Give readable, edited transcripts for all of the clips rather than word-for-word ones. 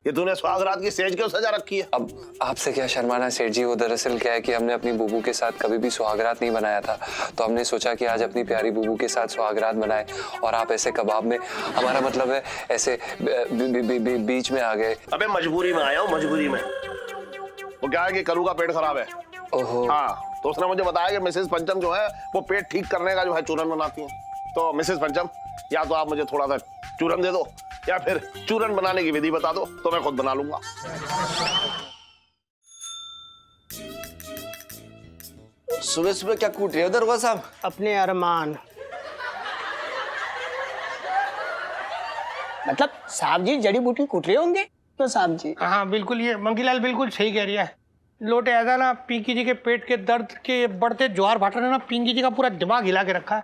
ये तूने सुहागरात की सेज क्यों सजा रखी है? अब आपसे क्या शर्माना सेठ जी, वो दरअसल क्या है कि हमने अपनी बुबू के साथ कभी भी सुहागरात नहीं बनाया था, तो हमने सोचा कि आज अपनी प्यारी बुबू के साथ सुहागरात बनाए और आप ऐसे कबाब में, हमारा मतलब है ऐसे बीच में आ गए। अबे मजबूरी में आया हूँ, मजबूरी में। वो क्या है कि कलू का पेट खराब है। ओहो। हाँ, तो उसने मुझे बताया कि मिसेस पंचम जो है वो पेट ठीक करने का जो है चूरन बनाती है। तो मिसेस पंचम, या तो आप मुझे थोड़ा सा चूरन दे दो या फिर चूरन बनाने की विधि बता दो तो मैं खुद बना लूंगा। सुबह सुबह क्या कूट रहे हो दरबार साहब? अपने अरमान। मतलब साहब जी जड़ी बूटी कूट रहे होंगे तो साहब जी। हाँ बिल्कुल, ये मंगीलाल बिल्कुल सही कह रही है। लोटे ऐसा ना, पिंकी जी के पेट के दर्द के बढ़ते ज्वार भाटा ने ना पिंकी जी का पूरा दिमाग हिला के रखा है।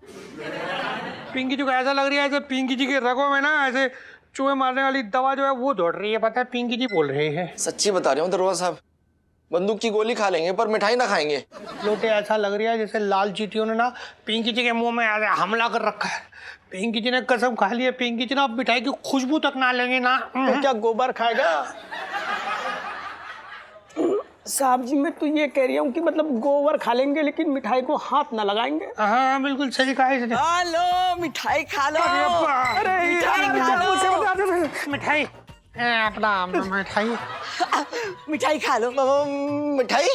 पिंकी जी को ऐसा लग रहा है जैसे पिंकी जी के रगों में ना ऐसे चूहे मारने वाली दवा जो है वो दौड़ रही है। पता है पिंकी जी बोल रहे हैं। सच्ची बता रहे हो दरबार साहब, बंदूक की गोली खा लेंगे पर मिठाई ना खाएंगे। लोटे ऐसा लग रहा है जैसे लाल चीटियों ने ना पिंकी जी के मुंह में ऐसे हमला कर रखा है। पिंकी जी ने कसम खा ली है, पिंकी जी ना अब मिठाई की खुशबू तक ना लेंगे ना। तो क्या गोबर खाएगा? साहब जी मैं तो ये कह रही हूँ कि मतलब गोबर खा लेंगे लेकिन मिठाई को हाथ ना लगाएंगे। हाँ बिल्कुल सही कहा इसने। लो मिठाई खा लो। अरे मिठाई खा लो। मिठाई अपना मिठाई मिठाई खा लो। मिठाई?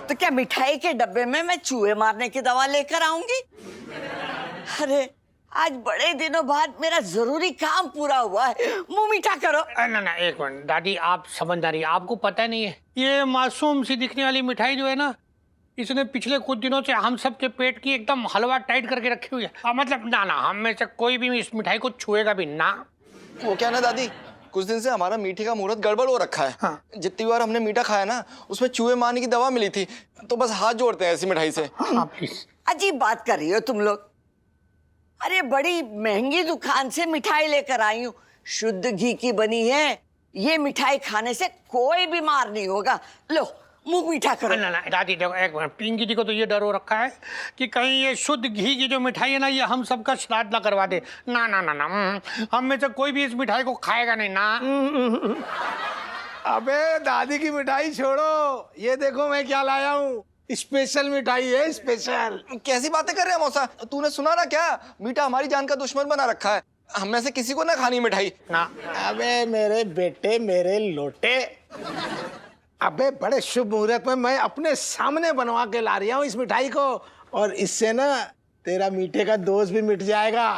तो क्या मिठाई के डब्बे में मैं चूहे मारने की दवा लेकर आऊंगी? अरे आज बड़े दिनों बाद मेरा जरूरी काम पूरा हुआ है, मुंह मीठा करो। ना एक मिनट दादी, आप समझदारी, आपको पता नहीं है ये मासूम सी दिखने वाली मिठाई जो है ना, इसने पिछले कुछ दिनों से हम सब के पेट की एकदम हलवा टाइट करके रखी हुई है। मतलब ना हम में से कोई भी इस मिठाई को छुएगा भी ना। वो क्या ना दादी, कुछ दिन से हमारा मीठे का मुहूर्त गड़बड़ हो रखा है। हाँ। जितनी बार हमने मीठा खाया ना उसमें चूहे मारने की दवा मिली थी, तो बस हाथ जोड़ते हैं ऐसी मिठाई से। हाँ प्लीज। अजीब बात कर रही हो तुम लोग। अरे बड़ी महंगी दुकान से मिठाई लेकर आई हूँ, शुद्ध घी की बनी है। ये मिठाई खाने से कोई बीमार नहीं होगा। लो मुंह मीठा करो। ना दादी देखो एक मिनट, पिंकी जी को तो ये डर हो रखा है कि कहीं ये शुद्ध घी की जो मिठाई है ना ये हम सबका श्राद्ध ना करवा दे। ना हम में से कोई भी इस मिठाई को खाएगा नहीं ना। अबे दादी की मिठाई छोड़ो, ये देखो मैं क्या लाया हूँ, स्पेशल मिठाई है, स्पेशल। कैसी बातें कर रहे हैं मौसा? तूने सुना ना क्या, मीठा हमारी जान का दुश्मन बना रखा है। हम में से किसी को ना खानी मिठाई ना। अबे मेरे बेटे, मेरे लोटे, अबे बड़े शुभ मुहूर्त में मैं अपने सामने बनवा के ला रहा हूँ इस मिठाई को, और इससे ना तेरा मीठे का दोष भी मिट जाएगा।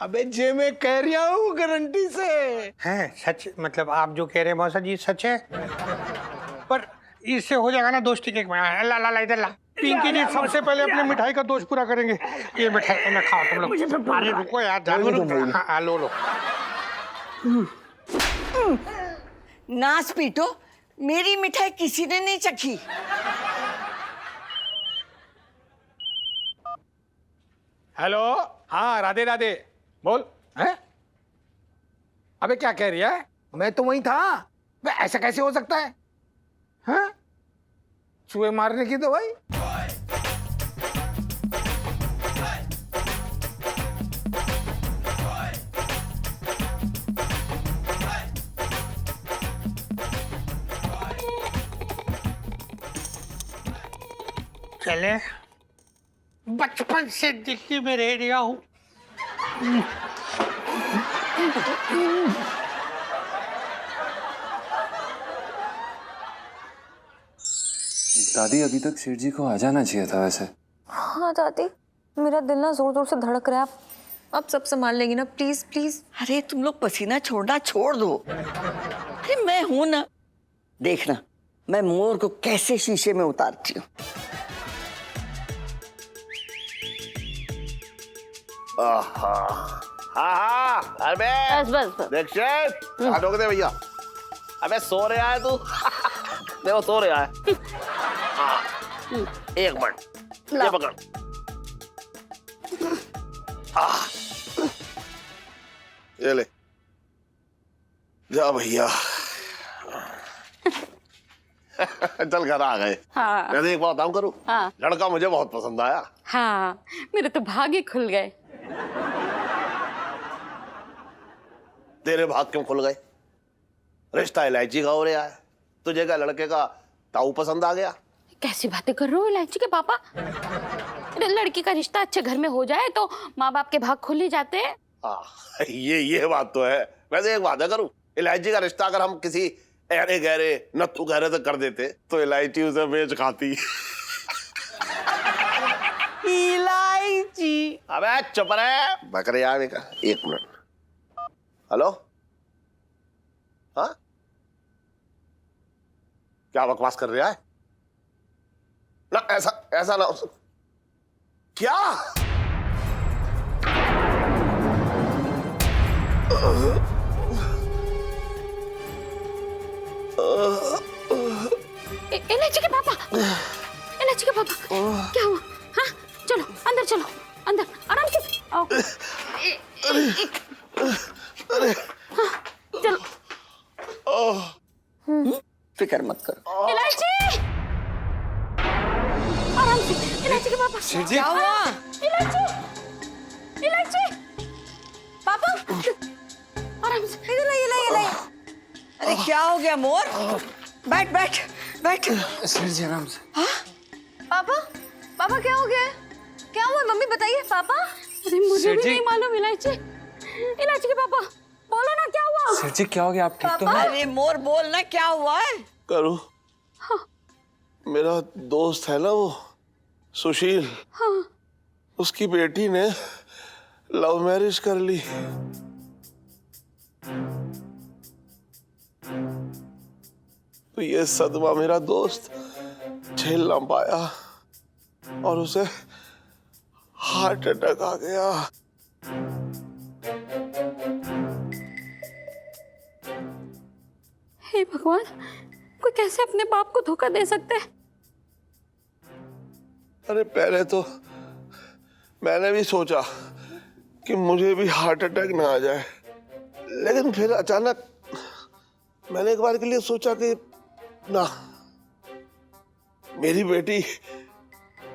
अबे जे मैं कह रहा हूँ गारंटी से। है सच? मतलब आप जो कह रहे हैं मौसा जी सच है? पर इससे हो जाएगा ना दोस्ती के। ला इधर ला। पिंकी जी सबसे पहले अपने मिठाई का दोष पूरा करेंगे। ये मिठाई में खाओ तुम लोग। अरे रुको यार, जानवर। हाँ लो। नाच पीटो, मेरी मिठाई किसी ने नहीं चखी। हेलो, हाँ राधे राधे, बोल। हैं? अबे क्या कह रही है? मैं तो वहीं था। बे ऐसा कैसे हो सकता है? हाँ? चूहे मारने की दवाई? चले, बचपन से दिल्ली में रह रहा हूँ। दादी अभी तक सेठ जी को आ जाना चाहिए था वैसे। हाँ दादी, मेरा दिल ना जोर जोर से धड़क रहा है। आप सब संभाल लेंगी ना, प्लीज प्लीज। अरे तुम लोग पसीना छोड़ना छोड़ दो। अरे मैं हूं ना, देखना मैं मोर को कैसे शीशे में उतारती हूँ। हाँ अबे बस दीक्षित हाथों दे भैया। अबे सो रहा है तू? देखो सो रहा है। एक मिनट ये पकड़। ये ले जा भैया। चल घर आ गए। हाँ। मैं एक बात बताऊं करूं? हाँ। लड़का मुझे बहुत पसंद आया। हाँ, मेरे तो भाग्य खुल गए। तेरे भाग क्यों खुल गए? रिश्ता इलायची का हो रहा है, तुझे क्या लड़के का ताऊ पसंद आ गया? कैसी बातें कर रहे हो इलायची के पापा? अरे लड़की का रिश्ता अच्छे घर में हो जाए तो माँ बाप के भाग खुल ही जाते हैं। ये बात तो है। वैसे एक वादा करूं, इलायची का रिश्ता अगर हम किसी ऐरे गहरे नत्थु गहरे से कर देते तो इलायची उसे बेच खाती। इलायची। अबे चुप रहे बकरे यार। एक मिनट। हेलो, हाँ क्या बकवास कर रहा है? ना ऐसा ना क्या? इलायची के पापा, इलायची के पापा, क्या हुआ? हाँ चलो अंदर, चलो अंदर, आराम से आओ। हाँ चलो। फिक्र मत करो। इलायची, आराम से। इलायची के पापा, क्या हुआ? इलायची, इलायची पापा, आराम से। इधर लाइए, लाइए, लाइए। अरे क्या हो गया मोर? बैठ बैठ बैठ। सेठ जी आराम से। पापा, पापा क्या हो गया है? क्या हुआ मम्मी बताइए पापा। अरे मुझे भी नहीं मालूम इलायची, इलायची के पापा बोलो ना क्या हुआ? सेठ जी क्या हो गया? आप ठीक तो हैं? अरे मोर बोल ना क्या हुआ है? करूं? मेरा दोस्त है ना वो सुशील, उसकी बेटी ने लव मैरिज कर ली। तो ये सदमा मेरा दोस्त झेल ना पाया और उसे हार्ट अटैक आ गया। हे भगवान, कोई कैसे अपने बाप को धोखा दे सकता है? अरे पहले तो मैंने भी सोचा कि मुझे भी हार्ट अटैक ना आ जाए, लेकिन फिर अचानक मैंने एक बार के लिए सोचा कि ना, मेरी बेटी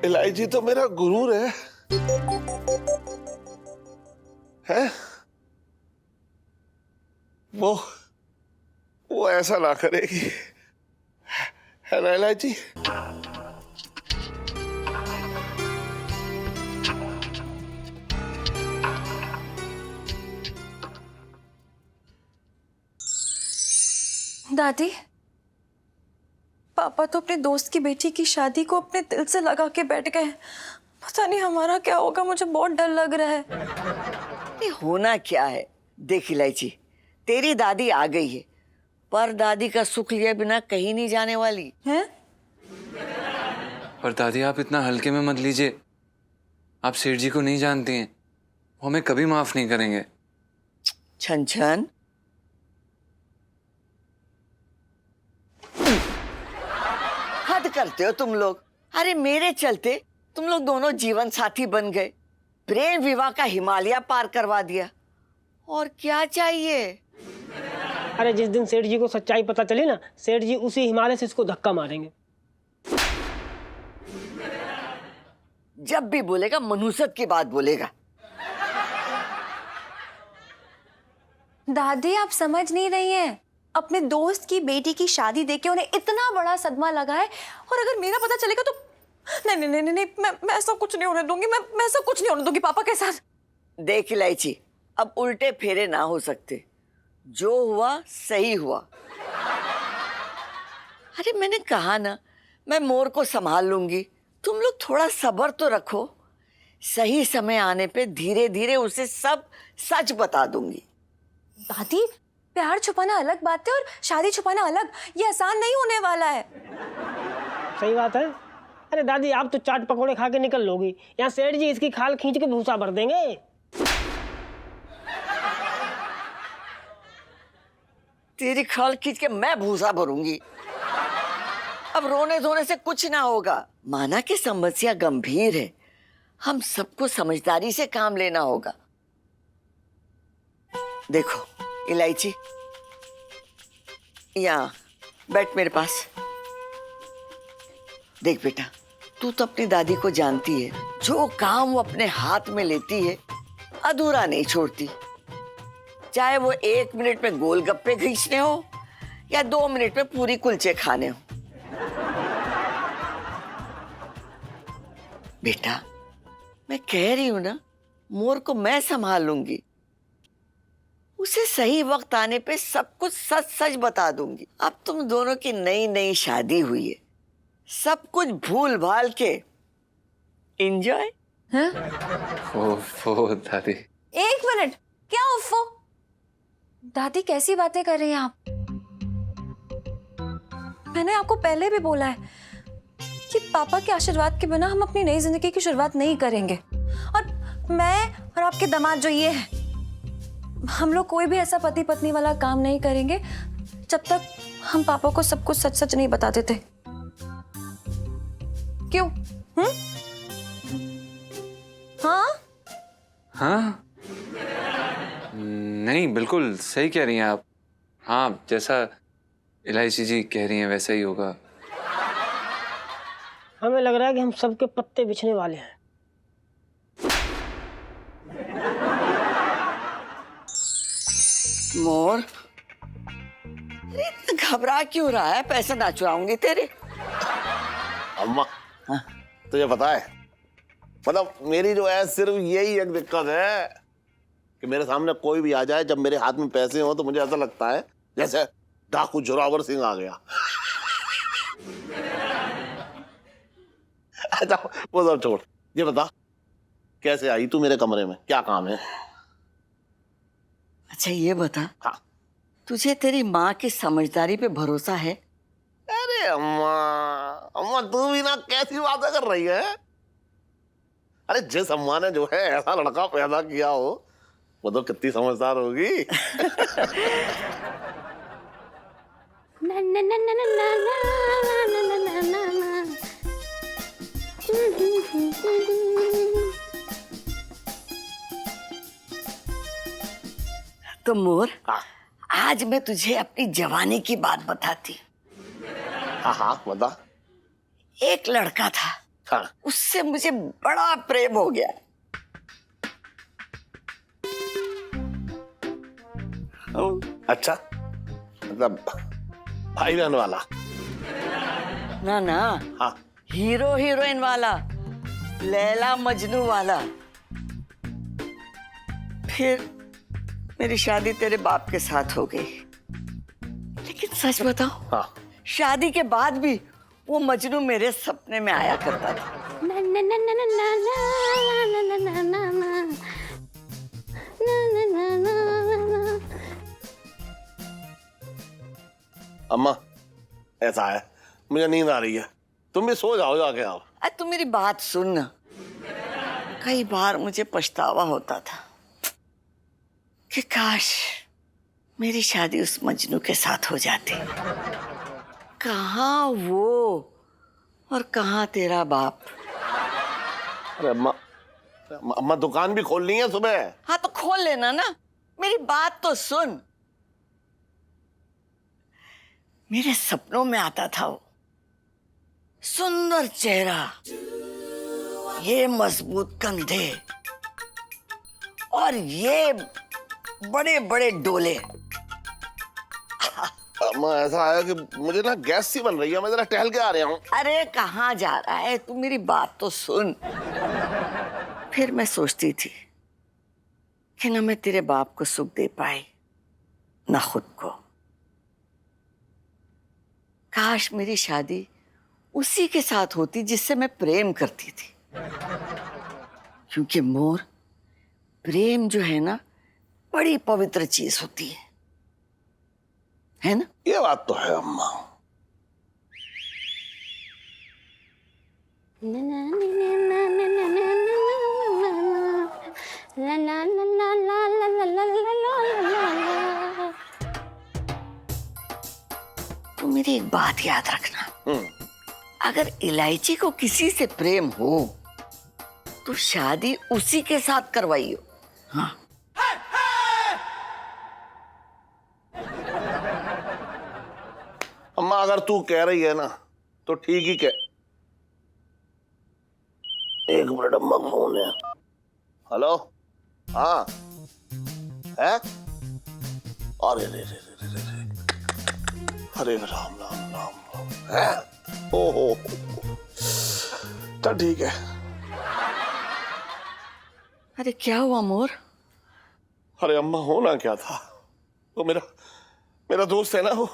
इलायची तो मेरा गुरूर है, हैं? वो ऐसा ना करेगी, है ना इलायची? दादी, पापा तो अपने दोस्त की बेटी की शादी को अपने दिल से लगा के बैठ गए। पता नहीं हमारा क्या होगा, मुझे बहुत डर लग रहा है। ये होना क्या है? देख इलायची, तेरी दादी आ गई है, पर दादी का सुख लिए बिना कहीं नहीं जाने वाली हैं? पर दादी आप इतना हल्के में मत लीजिए। आप सेठ जी को नहीं जानती हैं, वो हमें कभी माफ नहीं करेंगे। छन छन, हद करते हो तुम लोग। अरे मेरे चलते तुम लोग दोनों जीवन साथी बन गए, प्रेम विवाह का हिमालय पार करवा दिया, और क्या चाहिए? अरे जिस दिन सेठ जी को सच्चाई पता चली ना, सेठ जी उसी हिमालय से इसको धक्का मारेंगे। जब भी बोलेगा मनुष्यत की बात बोलेगा। दादी आप समझ नहीं रही हैं, अपने दोस्त की बेटी की शादी देके उन्हें इतना बड़ा सदमा लगा है, और अगर मेरा पता चलेगा तो नहीं नहीं नहीं नहीं, मैं ऐसा कुछ नहीं होने दूंगी। मैं ऐसा कुछ नहीं होने दूंगी पापा के साथ। देख इलायची, अब उल्टे फेरे ना हो सकते, जो हुआ सही हुआ। अरे मैंने कहा ना, मैं मोर को संभाल लूंगी, तुम लोग थोड़ा सब्र तो रखो। सही समय आने पे धीरे धीरे उसे सब सच बता दूंगी। दादी, प्यार छुपाना अलग बात है और शादी छुपाना अलग, ये आसान नहीं होने वाला है। सही बात है। अरे दादी, आप तो चाट पकौड़े खा के निकल लोगी, यहाँ सेठ जी इसकी खाल खींच के भूसा भर देंगे। तेरी खाल खींच के मैं भूसा भरूंगी। अब रोने धोने से कुछ ना होगा। माना कि समस्या गंभीर है, हम सबको समझदारी से काम लेना होगा। देखो इलायची, यहाँ बैठ मेरे पास। देख बेटा, तू तो अपनी दादी को जानती है, जो काम वो अपने हाथ में लेती है अधूरा नहीं छोड़ती। चाहे वो 1 मिनट में गोलगप्पे खींचने हो या 2 मिनट में पूरी कुलचे खाने हो। बेटा, मैं कह रही हूं ना, मोर को मैं संभाल लूंगी। उसे सही वक्त आने पे सब कुछ सच सच बता दूंगी। अब तुम दोनों की नई नई शादी हुई है, सब कुछ भूल भाल के एंजॉय। ओफो दादी। 1 मिनट, क्या उफ़ो? दादी कैसी बातें कर रही हैं आप? मैंने आपको पहले भी बोला है कि पापा के आशीर्वाद के बिना हम अपनी नई जिंदगी की शुरुआत नहीं करेंगे। और मैं और आपके दामाद जो ये है, हम लोग कोई भी ऐसा पति पत्नी वाला काम नहीं करेंगे जब तक हम पापा को सब कुछ सच सच नहीं बता देते। क्यों? हाँ? हाँ? नहीं, बिल्कुल सही कह रही हैं आप। हाँ, जैसा इलायची जी कह रही हैं वैसा ही होगा। हमें लग रहा है कि हम सबके पत्ते बिछने वाले हैं। मोर, अरे इतना घबरा क्यों रहा है? पैसे ना चुराऊंगी तेरे। अम्मा, तुझे पता है, मतलब मेरी जो है सिर्फ यही एक दिक्कत है कि मेरे सामने कोई भी आ जाए, जब मेरे हाथ में पैसे हो तो मुझे ऐसा लगता है जैसे डाकू जोरावर सिंह आ गया। अच्छा वो सब छोड़, ये बता कैसे आई तू मेरे कमरे में, क्या काम है? अच्छा ये बता, हाँ। तुझे तेरी माँ की समझदारी पे भरोसा है? अरे अम्मा, अम्मा तू भी ना कैसी बातें कर रही है? अरे जिस अम्मा ने जो है ऐसा लड़का पैदा किया हो, वो तो कितनी समझदार होगी। ना ना ना ना ना ना ना ना ना ना। तो मोर, हाँ आज मैं तुझे अपनी जवानी की बात बताती। हाँ हाँ बता। एक लड़का था, हाँ उससे मुझे बड़ा प्रेम हो गया। अच्छा, मतलब भाई बहन वाला? ना ना, हाँ हीरो हीरोइन वाला, लैला मजनू वाला। फिर मेरी शादी तेरे बाप के साथ हो गई, लेकिन सच बताओ, हाँ शादी के बाद भी वो मजनू मेरे सपने में आया करता था। ना ना ना ना ना ना ना ना ना ना ना ना ना। अम्मा ऐसा है, मुझे नींद आ रही है, तुम भी सो जाओ जाके आप। अरे तू मेरी बात सुन ना। कई बार मुझे पछतावा होता था कि काश मेरी शादी उस मजनू के साथ हो जाती। कहाँ वो और कहाँ तेरा बाप। अरे अम्मा, अम्मा दुकान भी खोलनी है सुबह। हाँ तो खोल लेना ना, मेरी बात तो सुन। मेरे सपनों में आता था वो, सुंदर चेहरा, ये मजबूत कंधे और ये बड़े बड़े डोले। अम्मा ऐसा है कि मुझे ना गैस सी बन रही है, मैं जरा टहल के आ रहा हूँ। अरे कहाँ जा रहा है तू, मेरी बात तो सुन। फिर मैं सोचती थी कि ना मैं तेरे बाप को सुख दे पाई ना खुद को। काश मेरी शादी उसी के साथ होती जिससे मैं प्रेम करती थी, क्योंकि मोर, प्रेम जो है ना बड़ी पवित्र चीज होती है ना? ये बात तो है अम्मा। ना ना ना ना ना ना ना ला ला ला ला ला ला ला ला ला। तो मेरी एक बात याद रखना, अगर इलायची को किसी से प्रेम हो तो शादी उसी के साथ करवाइयो। हाँ अम्मा अगर तू कह रही है ना तो ठीक ही कह। एक मिनट अम्मा, फोन है। हेलो, हाँ है, अरे रे रे रे रे रे। अरे राम राम राम राम हैं? ओहो तो ठीक है। अरे क्या हुआ मोर? अरे अम्मा होना क्या था, वो मेरा दोस्त है ना, वो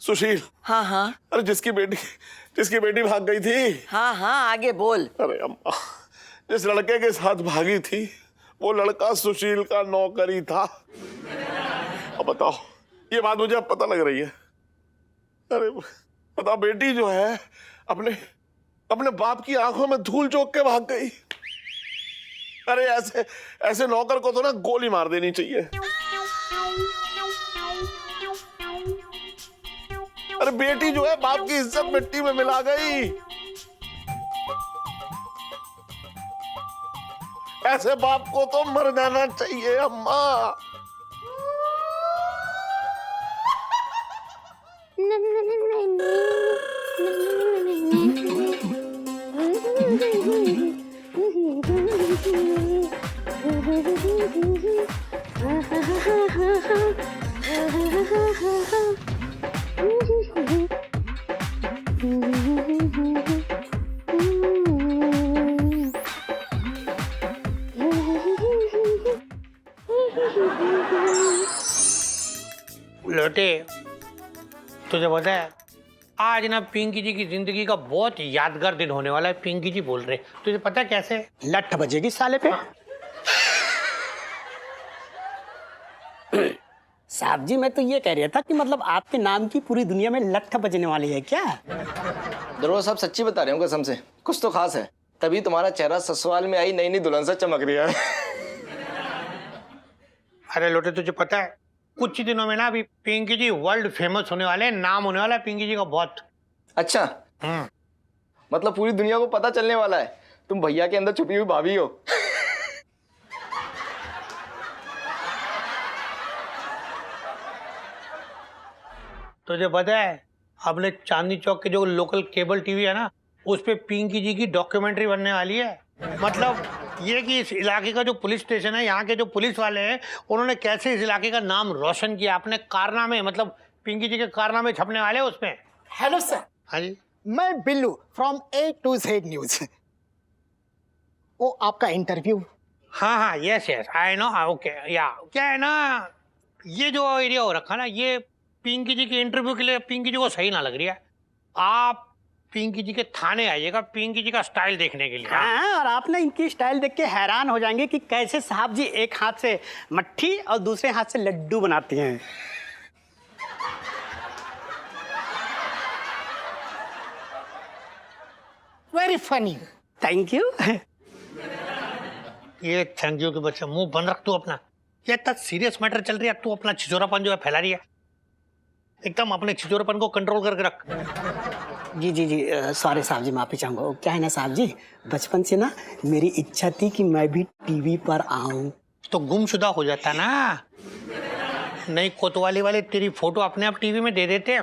सुशील। हाँ हाँ अरे जिसकी बेटी भाग गई थी। हाँ हाँ आगे बोल। अरे अम्मा, जिस लड़के के साथ भागी थी वो लड़का सुशील का नौकरी था। अब बताओ, ये बात मुझे अब पता लग रही है। अरे बताओ, बेटी जो है अपने बाप की आंखों में धूल झोंक के भाग गई। अरे ऐसे नौकर को तो ना गोली मार देनी चाहिए। अरे बेटी जो है बाप की इज्जत मिट्टी में मिला गई। ऐसे बाप को तो मर जाना चाहिए अम्मा। लोटे, तुझे पता है आज ना पिंकी जी की जिंदगी का बहुत यादगार दिन होने वाला है। पिंकी जी बोल रहे, तुझे पता है कैसे? लठ बजेगी साले पे। साहब जी मैं तो ये कह रहा था कि मतलब आपके नाम की पूरी दुनिया में लठ बजने वाली है क्या? दरोगा साहब सच्ची बता रहे हो कसम से, कुछ तो खास है, तभी तुम्हारा चेहरा ससुराल में आई नई नई दुल्हन से चमक रहा है। अरे लोटे, तुझे पता है कुछ ही दिनों में ना अभी पिंकी जी वर्ल्ड फेमस होने वाले हैं, नाम होने वाला है पिंकी जी का बहुत। अच्छा, मतलब पूरी दुनिया को पता चलने वाला है तुम भैया के अंदर छुपी हुई भाभी हो। तुझे पता है अपने चांदनी चौक के जो लोकल केबल टीवी है ना, उस पे पिंकी जी की डॉक्यूमेंट्री बनने वाली है। मतलब ये कि इस इलाके का जो पुलिस स्टेशन है, यहाँ के जो पुलिस वाले हैं, उन्होंने कैसे इस इलाके का नाम रोशन किया अपने कारनामे, मतलब पिंकी जी के कारनामे छपने वाले हैं उसमें। Hello sir. हाँ जी, मैं Billu from A to Z news. वो आपका इंटरव्यू। हाँ हाँ, yes yes I know. Okay, या क्या है ना, ये जो एरिया हो रखा ना, ये पिंकी जी के इंटरव्यू के लिए पिंकी जी को सही ना लग रही है। आप पिंकी जी के थाने आइएगा पिंकी जी का स्टाइल देखने के लिए। हाँ, और आप ना इनकी स्टाइल देख के हैरान हो जाएंगे कि कैसे साहब जी एक हाथ से मट्ठी और दूसरे हाथ से लड्डू बनाती हैं। Very funny. Thank you. ये थैंक यू के बच्चे मुंह बंद रख तू अपना। ये इतना सीरियस मैटर चल रही है, तू अपना छिचोरापन जो है फैला रही है। एकदम अपने छिचोरापन को कंट्रोल करके रख। जी जी जी, सॉरी साहब जी, माफी चाहूंगा। क्या है ना साहब जी, बचपन से ना मेरी इच्छा थी कि मैं भी टीवी पर आऊं। तो गुमशुदा हो जाता ना, नहीं कोतवाली वाले तेरी फोटो अपने आप टीवी में दे देते।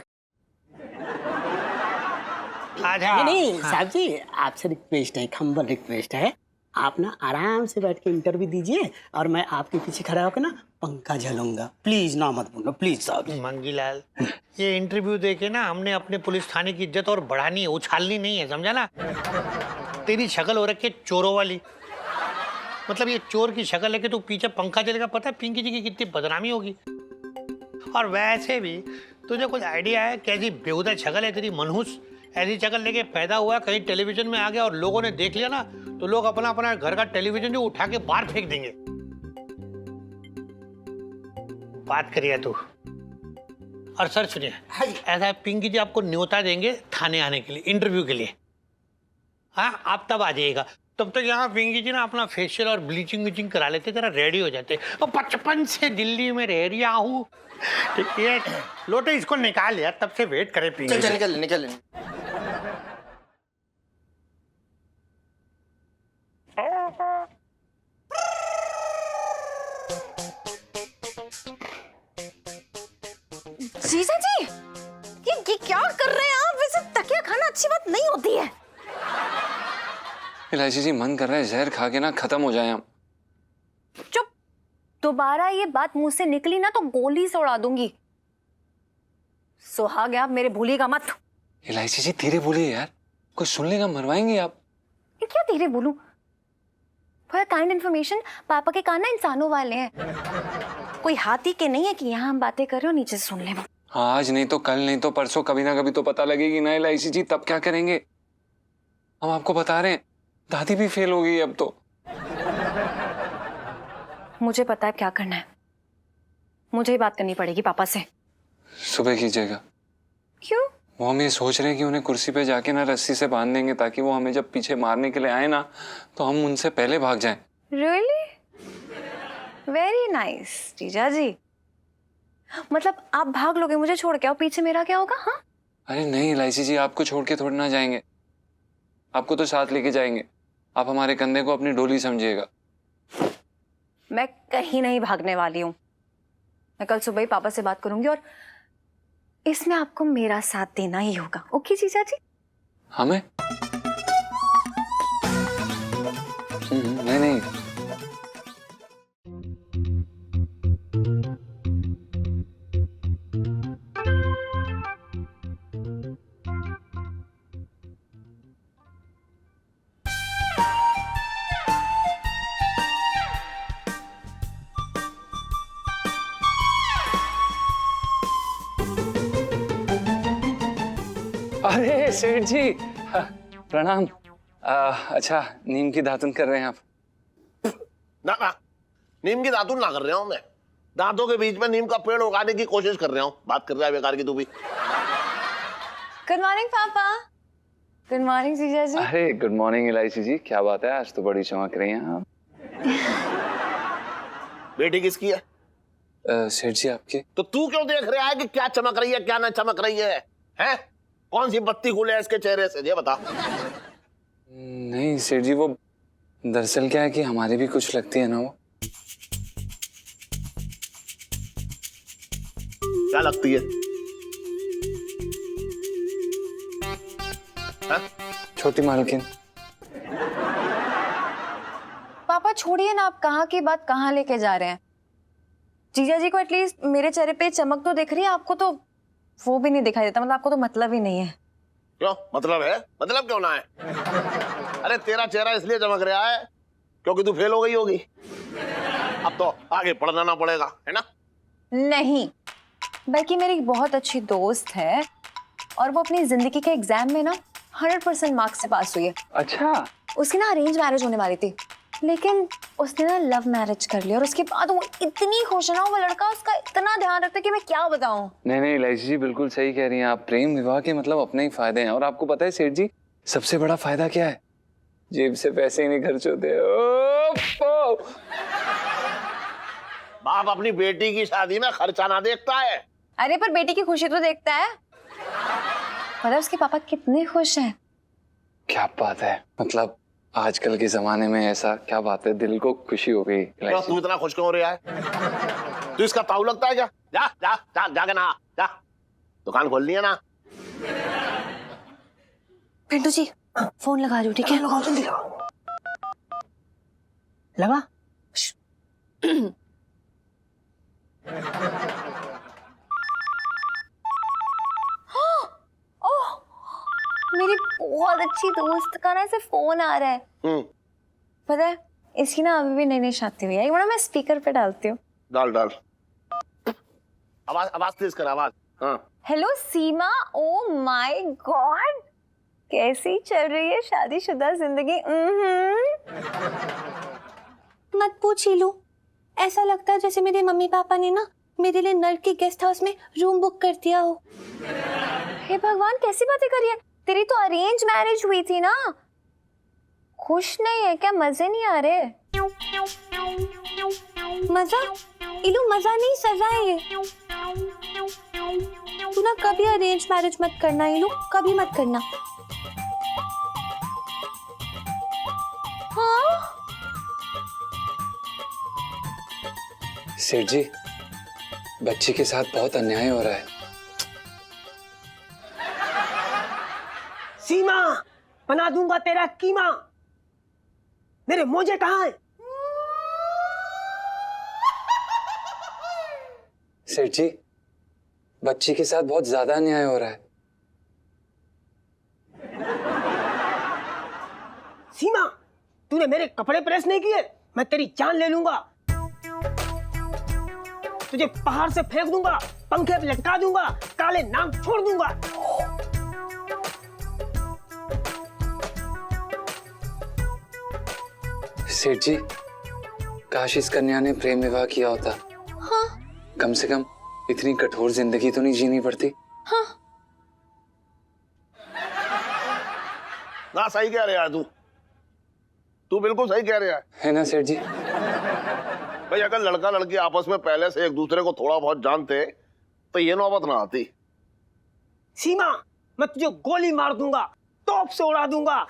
आजा। नहीं साहब जी, आपसे रिक्वेस्ट है, हम्बल रिक्वेस्ट है, आप ना आराम से बैठ के इंटरव्यू दीजिए और मैं आपके पीछे खड़ा होकर ना पंखा झलूंगा। प्लीज ना मत बोलो, प्लीज साहब। मंगीलाल, ये इंटरव्यू देके ना हमने अपने पुलिस थाने की इज्जत और बढ़ानी है, उछालनी नहीं है, समझा ना। तेरी शक्ल हो रखी है चोरों वाली, मतलब ये चोर की शक्ल लेके तू पीछे पंखा चलेगा, पता है पिंकी जी की कितनी बदनामी होगी। और वैसे भी तुझे कुछ आइडिया है कैसी बेहुदा शक्ल है तेरी, मनहूस ऐसी शक्ल लेके पैदा हुआ, कहीं टेलीविजन में आ गया और लोगों ने देख लिया ना, तो लोग अपना अपना घर का टेलीविजन जो उठा के बाहर फेंक देंगे। बात करिए तू। और सर सुनिए, ऐसा है पिंकी जी आपको न्योता देंगे थाने आने के लिए, इंटरव्यू के लिए। हाँ, आप तब आ जाइएगा। तब तक यहाँ पिंकी जी ना अपना फेशियल और ब्लीचिंग विचिंग करा लेते, जरा रेडी हो जाते। और बचपन से दिल्ली में रह रहा हूँ, ठीक है। लोटे इसको निकाल यार, तब से वेट करे पिंकी। चल निकल निकल। जीजा जी, ये क्या कर रहे हैं आप? वैसे तकिया खाना अच्छी बात नहीं होती है। इलायची जी मन कर रहा है जहर खा के ना खत्म हो जाए हम। चुप, दोबारा ये बात मुंह से निकली ना तो गोली से उड़ा दूंगी। सुहाग आप मेरे भूलिएगा मत। इलायची जी धीरे बोलिए यार, कोई सुन लेगा, मरवाएंगे आप। ये क्या धीरे बोलूं? फॉर काइंड इन्फॉर्मेशन, पापा के कान ना इंसानों वाले हैं, कोई हाथी के नहीं है कि यहाँ हम बातें कर रहे हो नीचे से सुन ले। हाँ, आज नहीं तो कल, नहीं तो परसों, कभी ना कभी तो पता लगेगी ना इलायची जी, तब क्या करेंगे? हम आपको बता रहे हैं, दादी भी फेल हो गई अब तो। मुझे पता है क्या करना है, मुझे ही बात करनी पड़ेगी पापा से। सुबह कीजिएगा। क्यों? वो हम ये सोच रहे हैं कि उन्हें कुर्सी पे जाके ना रस्सी से बांध देंगे, ताकि वो हमें जब पीछे मारने के लिए आए ना तो हम उनसे पहले भाग जाएं। रियली? वेरी नाइस जीजा जी। मतलब आप भाग लोगे मुझे छोड़ के, और पीछे मेरा क्या होगा? हाँ? अरे नहीं इलायची जी, आपको छोड़ के थोड़ी ना जाएंगे, आपको तो साथ लेके जाएंगे। आप हमारे कंधे को अपनी डोली समझिएगा। मैं कहीं नहीं भागने वाली हूँ। मैं कल सुबह ही पापा से बात करूंगी और इसमें आपको मेरा साथ देना ही होगा। ओके जीजा जी? हमें? नहीं नहीं। अरे सेठ जी, प्रणाम। अच्छा, नीम की दातुन कर रहे हैं आप? ना ना, नीम की दातुन ना कर रहा हूं मैं, दांतों के बीच में नीम का पेड़ उगाने की कोशिश कर रहा हूँ। बात कर रहा है बेकार की तू भी। गुड मॉर्निंग पापा। गुड मॉर्निंग जीजा जी। अरे गुड मॉर्निंग इलायची जी, क्या बात है, आज तो बड़ी चमक रही हैं आप। बेटी किसकी है? सेठ जी आपकी। तो तू क्यों देख रहा है कि क्या चमक रही है क्या ना चमक रही है? हैं? कौन सी बत्ती खुले है इसके चेहरे से, ये बता। नहीं सेठ जी, वो दरअसल क्या है कि हमारी भी कुछ लगती है ना वो। क्या लगती है? छोटी मालकिन। पापा छोड़िए ना, आप कहाँ की बात कहाँ लेके जा रहे हैं? जीजा जी को एटलीस्ट मेरे चेहरे पे चमक तो दिख रही है, आपको तो वो भी नहीं दिखाई देता। मतलब आपको तो मतलब ही नहीं है। क्यों मतलब है? मतलब क्यों ना है? अरे तेरा चेहरा इसलिए चमक रहा है क्योंकि तू फेल हो गई होगी। अब तो आगे पढ़ना ना पड़ेगा, है ना? नहीं, बल्कि मेरी एक बहुत अच्छी दोस्त है और वो अपनी जिंदगी के एग्जाम में ना 100% मार्क्स से पास हुई है। अच्छा। उसकी ना अरेंज मैरिज होने वाली थी, लेकिन उसने ना लव मैरिज कर लिया और उसके बाद वो इतनी खुश है ना, वो लड़का उसका इतना ध्यान रखता है कि मैं क्या बताऊं। नहीं नहीं इलायची जी, बिल्कुल सही कह रही हैं आप। प्रेम विवाह के मतलब अपने ही फायदे हैं। और आपको पता है सेठ जी, सबसे बड़ा फायदा क्या है? जेब से पैसे ही नहीं खर्च होते। बाप अपनी बेटी की शादी में खर्चा ना देखता है। अरे पर बेटी की खुशी तो देखता है। मतलब उसके पापा कितने खुश हैं। क्या बात है, मतलब आजकल के जमाने में ऐसा क्या बात है, दिल को खुशी हो गई। तू इतना खुश क्यों हो रहा है? तू इसका ताऊ लगता है क्या? जा जा जा जाके नहा जा, दुकान खोलनी है ना। पिंटू जी फोन लगा दो, ठीक है? लगाओ जल्दी लगाओ। लगा? मेरी बहुत अच्छी दोस्त का ना ऐसे फोन आ रहा है। पता है इसकी ना अभी भी नई नई शादी हुई है। एक बार मैं स्पीकर पे डालती हूँ। डाल डाल, आवाज आवाज तेज कर, आवाज। हाँ। Hello Seema, oh my God, कैसी चल रही है शादीशुदा जिंदगी? मत पूछ लो, ऐसा लगता है जैसे मेरे मम्मी पापा ने ना मेरे लिए नर्क के गेस्ट हाउस में रूम बुक कर दिया हो। हे भगवान, कैसी बातें कर रही है? तेरी तो अरेंज मैरिज हुई थी ना। खुश नहीं है क्या? मजे नहीं आ रहे? मजा? इलू मजा नहीं, सजा है ये। तू ना कभी अरेंज मैरिज मत करना इलू, कभी मत करना। हाँ? सेठ जी, बच्ची के साथ बहुत अन्याय हो रहा है। सीमा, बना दूंगा तेरा कीमा। मेरे मोजे कहाँ हैं? सेठ जी, बच्ची के साथ बहुत ज्यादा अन्याय हो रहा है। सीमा, तूने मेरे कपड़े प्रेस नहीं किए, मैं तेरी जान ले लूंगा। तुझे पहाड़ से फेंक दूंगा, पंखे पे लटका दूंगा, काले नाम छोड़ दूंगा। सेठ जी, काश इस कन्या ने प्रेम विवाह किया होता। हाँ। कम से कम इतनी कठोर जिंदगी तो नहीं जीनी पड़ती। हाँ। ना सही कह रहा है तू बिल्कुल सही कह रहा है ना सेठ जी? भाई, अगर लड़का लड़की आपस में पहले से एक दूसरे को थोड़ा बहुत जानते तो ये नौबत ना आती। सीमा, मैं तुझे गोली मार दूंगा, तोप से उड़ा दूंगा,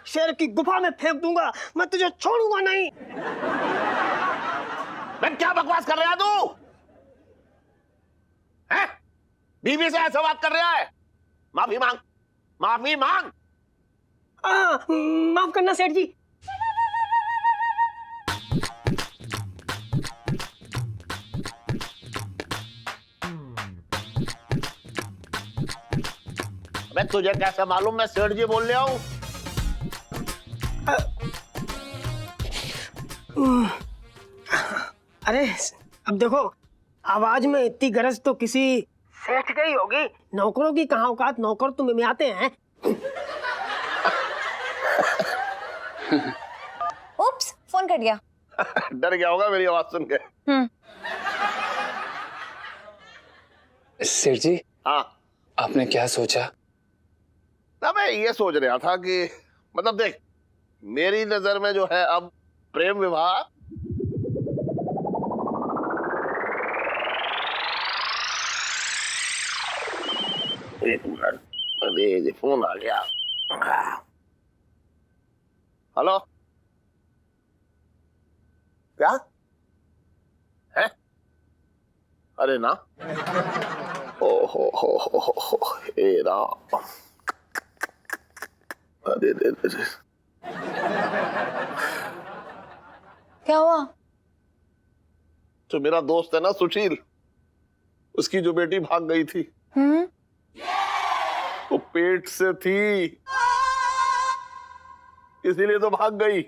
शेर की गुफा में फेंक दूंगा, मैं तुझे छोड़ूंगा नहीं। मैं क्या बकवास कर रहा है तू? हैं? बीवी से ऐसा बात कर रहा है? माफी मांग, माफी मांग। माफ करना सेठ जी। अबे तुझे कैसे मालूम मैं सेठ जी बोल रहा हूँ? अरे अब देखो, आवाज में इतनी गरज तो किसी सेठ की ही होगी। नौकरों की कहाँ औकात, नौकर तो में आते हैं। उप्स, फोन कट गया। डर गया होगा मेरी आवाज सुन के। सेठ जी, हाँ, आपने क्या सोचा? ना मैं ये सोच रहा था कि मतलब देख, मेरी नजर में जो है अब प्रेम विवाह एक मिनट, अरे ये फोन आ गया। हेलो, क्या है? अरे ना, ओ हो, हे राम, अरे क्या हुआ? जो मेरा दोस्त है ना सुशील, उसकी जो बेटी भाग गई थी, वो पेट से थी, इसीलिए तो भाग गई।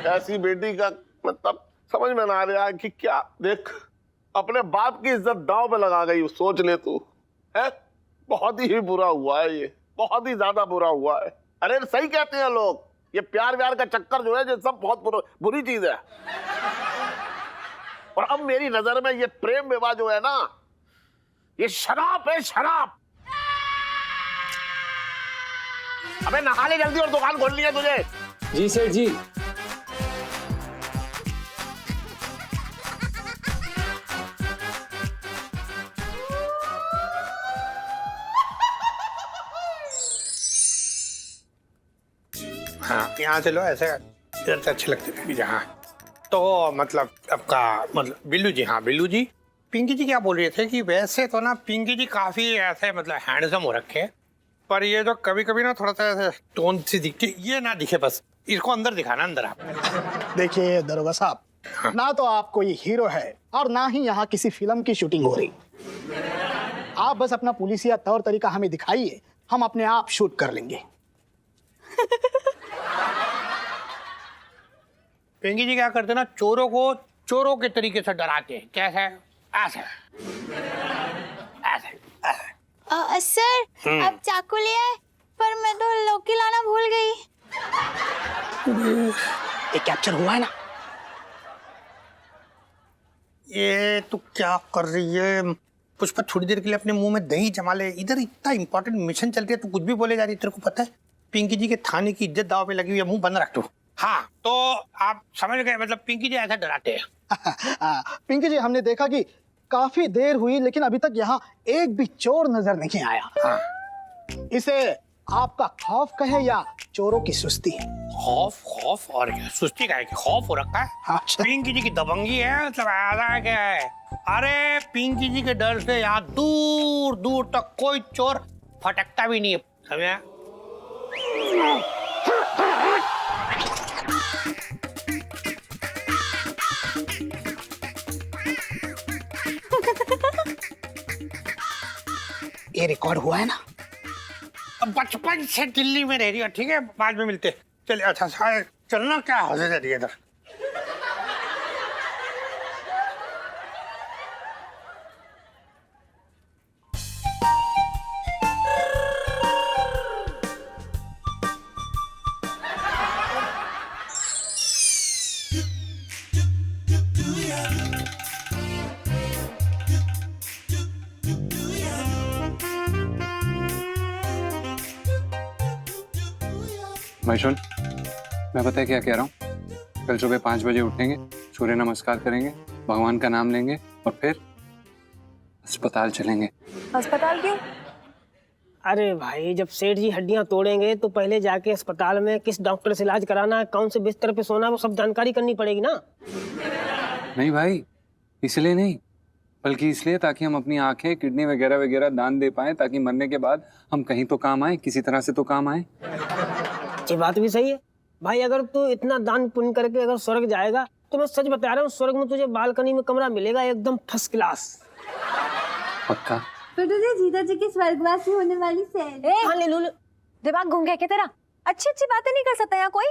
ऐसी बेटी का मतलब समझ में ना आ रहा है कि क्या। देख, अपने बाप की इज्जत दांव पे लगा गई। सोच ले तू, है? बहुत ही बुरा हुआ है ये, बहुत ही ज्यादा बुरा हुआ है। अरे सही कहते हैं लोग, ये प्यार व्यार का चक्कर जो है, ये सब बहुत बुरी चीज है। और अब मेरी नजर में ये प्रेम विवाह जो है ना, ये शराब है, शराब। अबे नहा ले जल्दी और दुकान खोलनी है तुझे। जी सेठ जी। हाँ, यहाँ से लो, ऐसे इधर से अच्छे लगते हैं जहाँ। तो मतलब आपका मतलब बिल्लू जी, हाँ बिल्लू जी, पिंकी जी क्या बोल रहे थे कि वैसे तो ना पिंकी जी काफी ऐसे मतलब हैंडसम हो रखे हैं, पर ये जो कभी कभी ना थोड़ा सा ऐसे टोन सी दिखती, ये ना दिखे, बस इसको अंदर दिखाना, अंदर आप। देखिए दरोगा साहब, ना तो आप कोई हीरो है और ना ही यहाँ किसी फिल्म की शूटिंग हो रही। आप बस अपना पुलिसिया तौर तरीका हमें दिखाइए, हम अपने आप शूट कर लेंगे। पिंकी जी क्या करते ना, चोरों को चोरों के तरीके से डराते हैं। कैसे? ऐसे ऐसे ऐसे। सर, अब चाकू लिया है, पर मैं तो लौकी लाना भूल गई। ये कैप्चर हुआ है ना? ये तू क्या कर रही है पुष्पा? थोड़ी देर के लिए अपने मुंह में दही जमा ले। इधर इतना इंपॉर्टेंट मिशन चल रही है, तू कुछ भी बोले जा रही है। तेरे को पता है पिंकी जी के थाने की इज्जत दाव पे लगी हुई है, मुंह बंद रख तू। हाँ, तो आप समझ गए, मतलब पिंकी जी ऐसा डराते हैं। पिंकी जी, हमने देखा कि काफी देर हुई लेकिन अभी तक यहाँ एक भी चोर नजर नहीं आया। हाँ। इसे आपका खौफ कहे या चोरों की सुस्ती? खौफ? खौफ और क्या, सुस्ती का है कि खौफ हो रखा है। अच्छा। पिंकी जी की दबंगी है, मतलब ऐसा क्या है? अरे पिंकी जी के डर से यहाँ दूर दूर तक कोई चोर फटकता भी नहीं है, समझा? ये रिकॉर्ड हुआ है ना? अब बचपन से दिल्ली में रह रही हो, ठीक है, बाद में मिलते। चलिए, अच्छा चलना, क्या हंसे जा रही है इधर। मैशुन, मैं पता है क्या कह रहा हूँ? कल सुबह 5 बजे उठेंगे, सूर्य नमस्कार करेंगे, भगवान का नाम लेंगे और फिर अस्पताल चलेंगे। अस्पताल क्यों? अरे भाई, जब सेठ जी हड्डियां तोड़ेंगे तो पहले जाके अस्पताल में किस डॉक्टर से इलाज कराना है, कौन से बिस्तर पे सोना है, वो सब जानकारी करनी पड़ेगी ना। नहीं भाई, इसलिए नहीं, बल्कि इसलिए ताकि हम अपनी आंखें, किडनी वगैरह वगैरह दान दे पाएं, ताकि मरने के बाद हम कहीं तो काम आए, किसी तरह से तो काम आए। ये बात भी सही है भाई। अगर तू इतना दान पुण्य करके अगर स्वर्ग जाएगा तो मैं सच बता रहा हूँ, स्वर्ग में तुझे बालकनी में कमरा मिलेगा एकदम फर्स्ट क्लास। पक्का? तो तुझे जीजा जी की स्वर्गवासी होने वाली सैर। हाँ, ले लो। दिमाग घूम गया क्या तेरा? अच्छी अच्छी बातें नहीं कर सकता यहाँ कोई?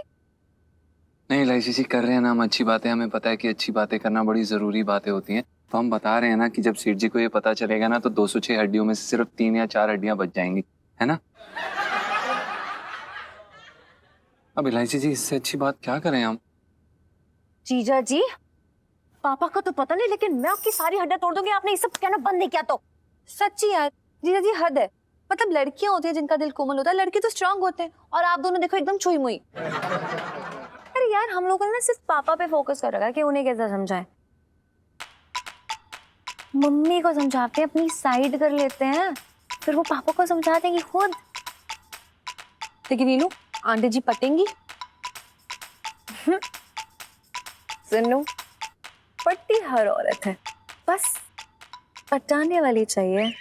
नहीं लाइसी जी, कर रहे हैं ना हम अच्छी बातें। हमें पता है कि अच्छी बातें करना बड़ी जरूरी बातें होती हैं, तो हम बता रहे हैं ना कि जब सेठ जी को ये पता चलेगा ना तो 206 हड्डियों में से सिर्फ 3 या 4 हड्डियां बच जाएंगी, है ना? अब इलायची जी, इससे अच्छी बात क्या करें हम? जीजा जी, पापा को तो पता नहीं, लेकिन मैं आपकी सारी हड्डियां तोड़ दूंगी। आपने ये सब कहना बंद नहीं किया तो। सच्ची यार जीजा जी, हद है। मतलब लड़कियां होती है जिनका दिल कोमल होता है, लड़के तो स्ट्रांग होते हैं, और आप दोनों देखो एकदम छुई मुई। अरे यार, हम लोगों ने ना सिर्फ पापा पे फोकस कर रखा है कि उन्हें कैसे समझाएं। मम्मी को समझाते हैं, अपनी साइड कर लेते हैं, फिर वो पापा को समझा देंगी खुद। लेकिन नीलू, आंटी जी पटेंगी। सुनो, पट्टी हर औरत है, बस पटाने वाली चाहिए।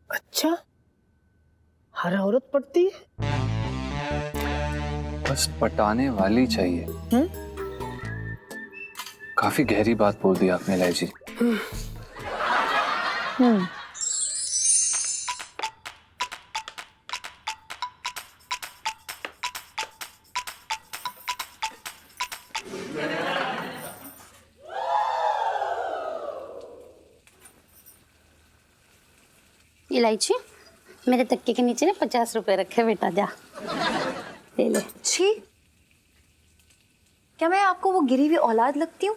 अच्छा, हर औरत पटती है? बस पटाने वाली चाहिए। काफी गहरी बात बोल दी आपने इलायची। इलायची, मेरे तक्के के नीचे ना 50 रुपए रखे, बेटा जा ले ले। छी, क्या मैं आपको वो गिरी हुई औलाद लगती हूँ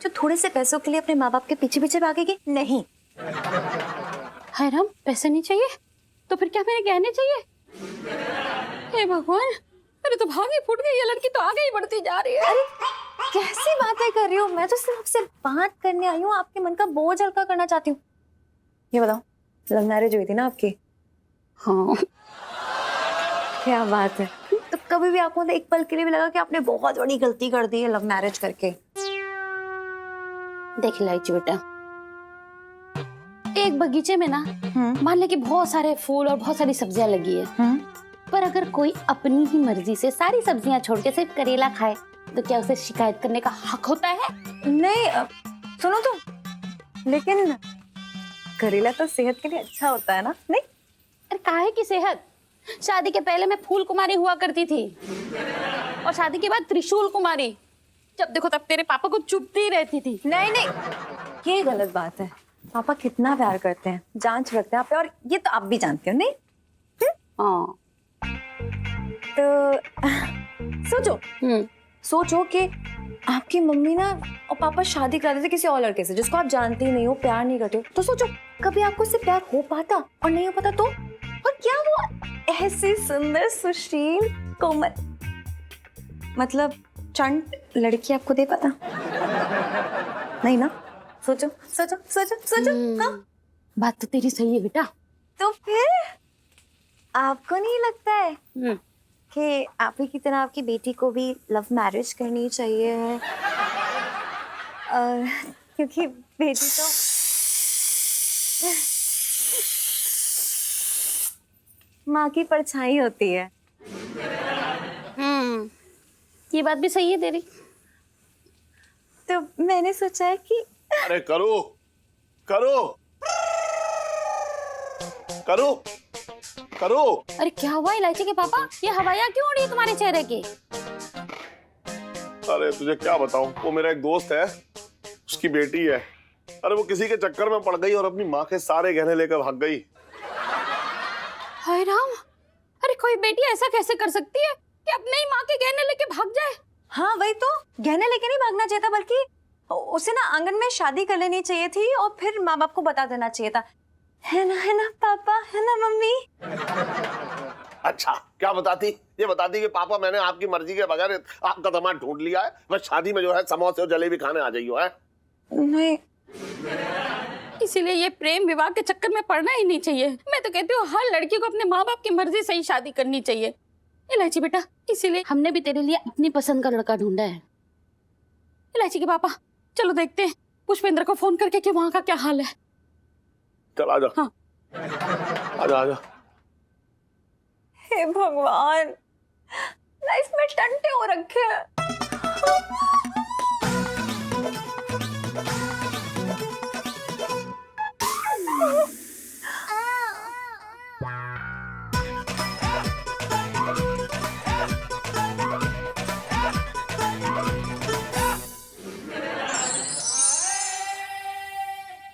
जो थोड़े से पैसों के लिए अपने माँ बाप के पीछे पीछे भागेगी? नहीं। हाय राम, पैसे नहीं चाहिए तो फिर क्या मेरे गहने चाहिए? हे भगवान, मेरे तो भाग ही फूट गई, ये लड़की तो आगे ही बढ़ती जा रही है। अरे कैसी बातें कर रही हो? मैं तो सिर्फ आपसे बात करने आई हूँ, आपके मन का बोझ हल्का करना चाहती हूँ। ये बताओ, लव मैरिज हुई थी ना आपकी? हाँ। क्या बात है। तो कभी भी आपको एक पल के लिए भी लगा कि आपने बहुत बड़ी गलती कर दी है लव मैरिज करके? देख इलायची बेटा, एक बगीचे में ना मान ले कि बहुत सारे फूल और बहुत सारी सब्जियां लगी है, पर अगर कोई अपनी ही मर्जी से सारी सब्जियां छोड़ के सिर्फ करेला खाए तो क्या उसे शिकायत करने का हक होता है? नहीं, सुनो तो, लेकिन करेला तो सेहत के लिए अच्छा होता है ना? नहीं? अरे काहे की सेहत? शादी के पहले मैं फूल कुमारी हुआ करती थी और शादी के बाद त्रिशूल कुमारी। जब देखो तब तेरे पापा को चुपती रहती थी। नहीं नहीं, ये गलत बात है। पापा कितना प्यार करते हैं, जांच रखते हैं आप पे, और ये तो आप भी जानते हो। नहीं? हाँ। तो सोचो कि आपकी मम्मी ना और पापा शादी करा देते किसी और लड़के से जिसको आप जानते ही नहीं हो, प्यार नहीं करते हो, तो सोचो कभी आपको उससे प्यार हो पाता, और नहीं हो पाता तो? और क्या वो ऐसी सुंदर सुशील कोमल, मतलब चंट लड़की आपको दे पाता? नहीं ना? सोचो सोचो सोचो सोचो। हाँ, बात तो तेरी सही है बेटा। तो फिर आपको नहीं लगता है कि आप ही की तरह आपकी बेटी को भी लव मैरिज करनी चाहिए है? क्योंकि बेटी तो माँ की परछाई होती है। ये बात भी सही है तेरी। तो मैंने सोचा है कि अरे करो, करो करो करो। अरे क्या हुआ इलायची के पापा, ये हवाइयाँ क्यों उड़ रही है तुम्हारे चेहरे की? अरे तुझे क्या बताऊं, वो मेरा एक दोस्त है, उसकी बेटी है। अरे वो किसी के चक्कर में पड़ गई और अपनी माँ के सारे गहने लेकर भाग गई। हाय राम, अरे कोई बेटी ऐसा कैसे कर सकती है कि अपने ही माँ के गहने लेके भाग जाए? हाँ वही तो, गहने लेके नहीं भागना चाहिए था, बल्कि उसे ना आंगन में शादी कर लेनी चाहिए थी और फिर माँ बाप को बता देना चाहिए था। है ना पापा, है ना मम्मी? अच्छा क्या बताती, ये बताती कि पापा मैंने आपकी मर्जी के बगैर आपका दामाद ढूंढ लिया है, बस शादी में जो है समोसे और जलेबी खाने आ जाइयो है। नहीं, इसीलिए ये प्रेम विवाह के चक्कर में पड़ना ही नहीं चाहिए। मैं तो कहती हूँ हर लड़की को अपने माँ बाप की मर्जी से ही शादी करनी चाहिए। इलायची बेटा, इसीलिए हमने भी तेरे लिए अपनी पसंद का लड़का ढूंढा है। इलायची के पापा, चलो देखते हैं पुष्पेंद्र को फोन करके कि वहाँ का क्या हाल है। चल आजा। हाँ। आजा आजा। हे भगवान, लाइफ में टंटे हो रखे हैं।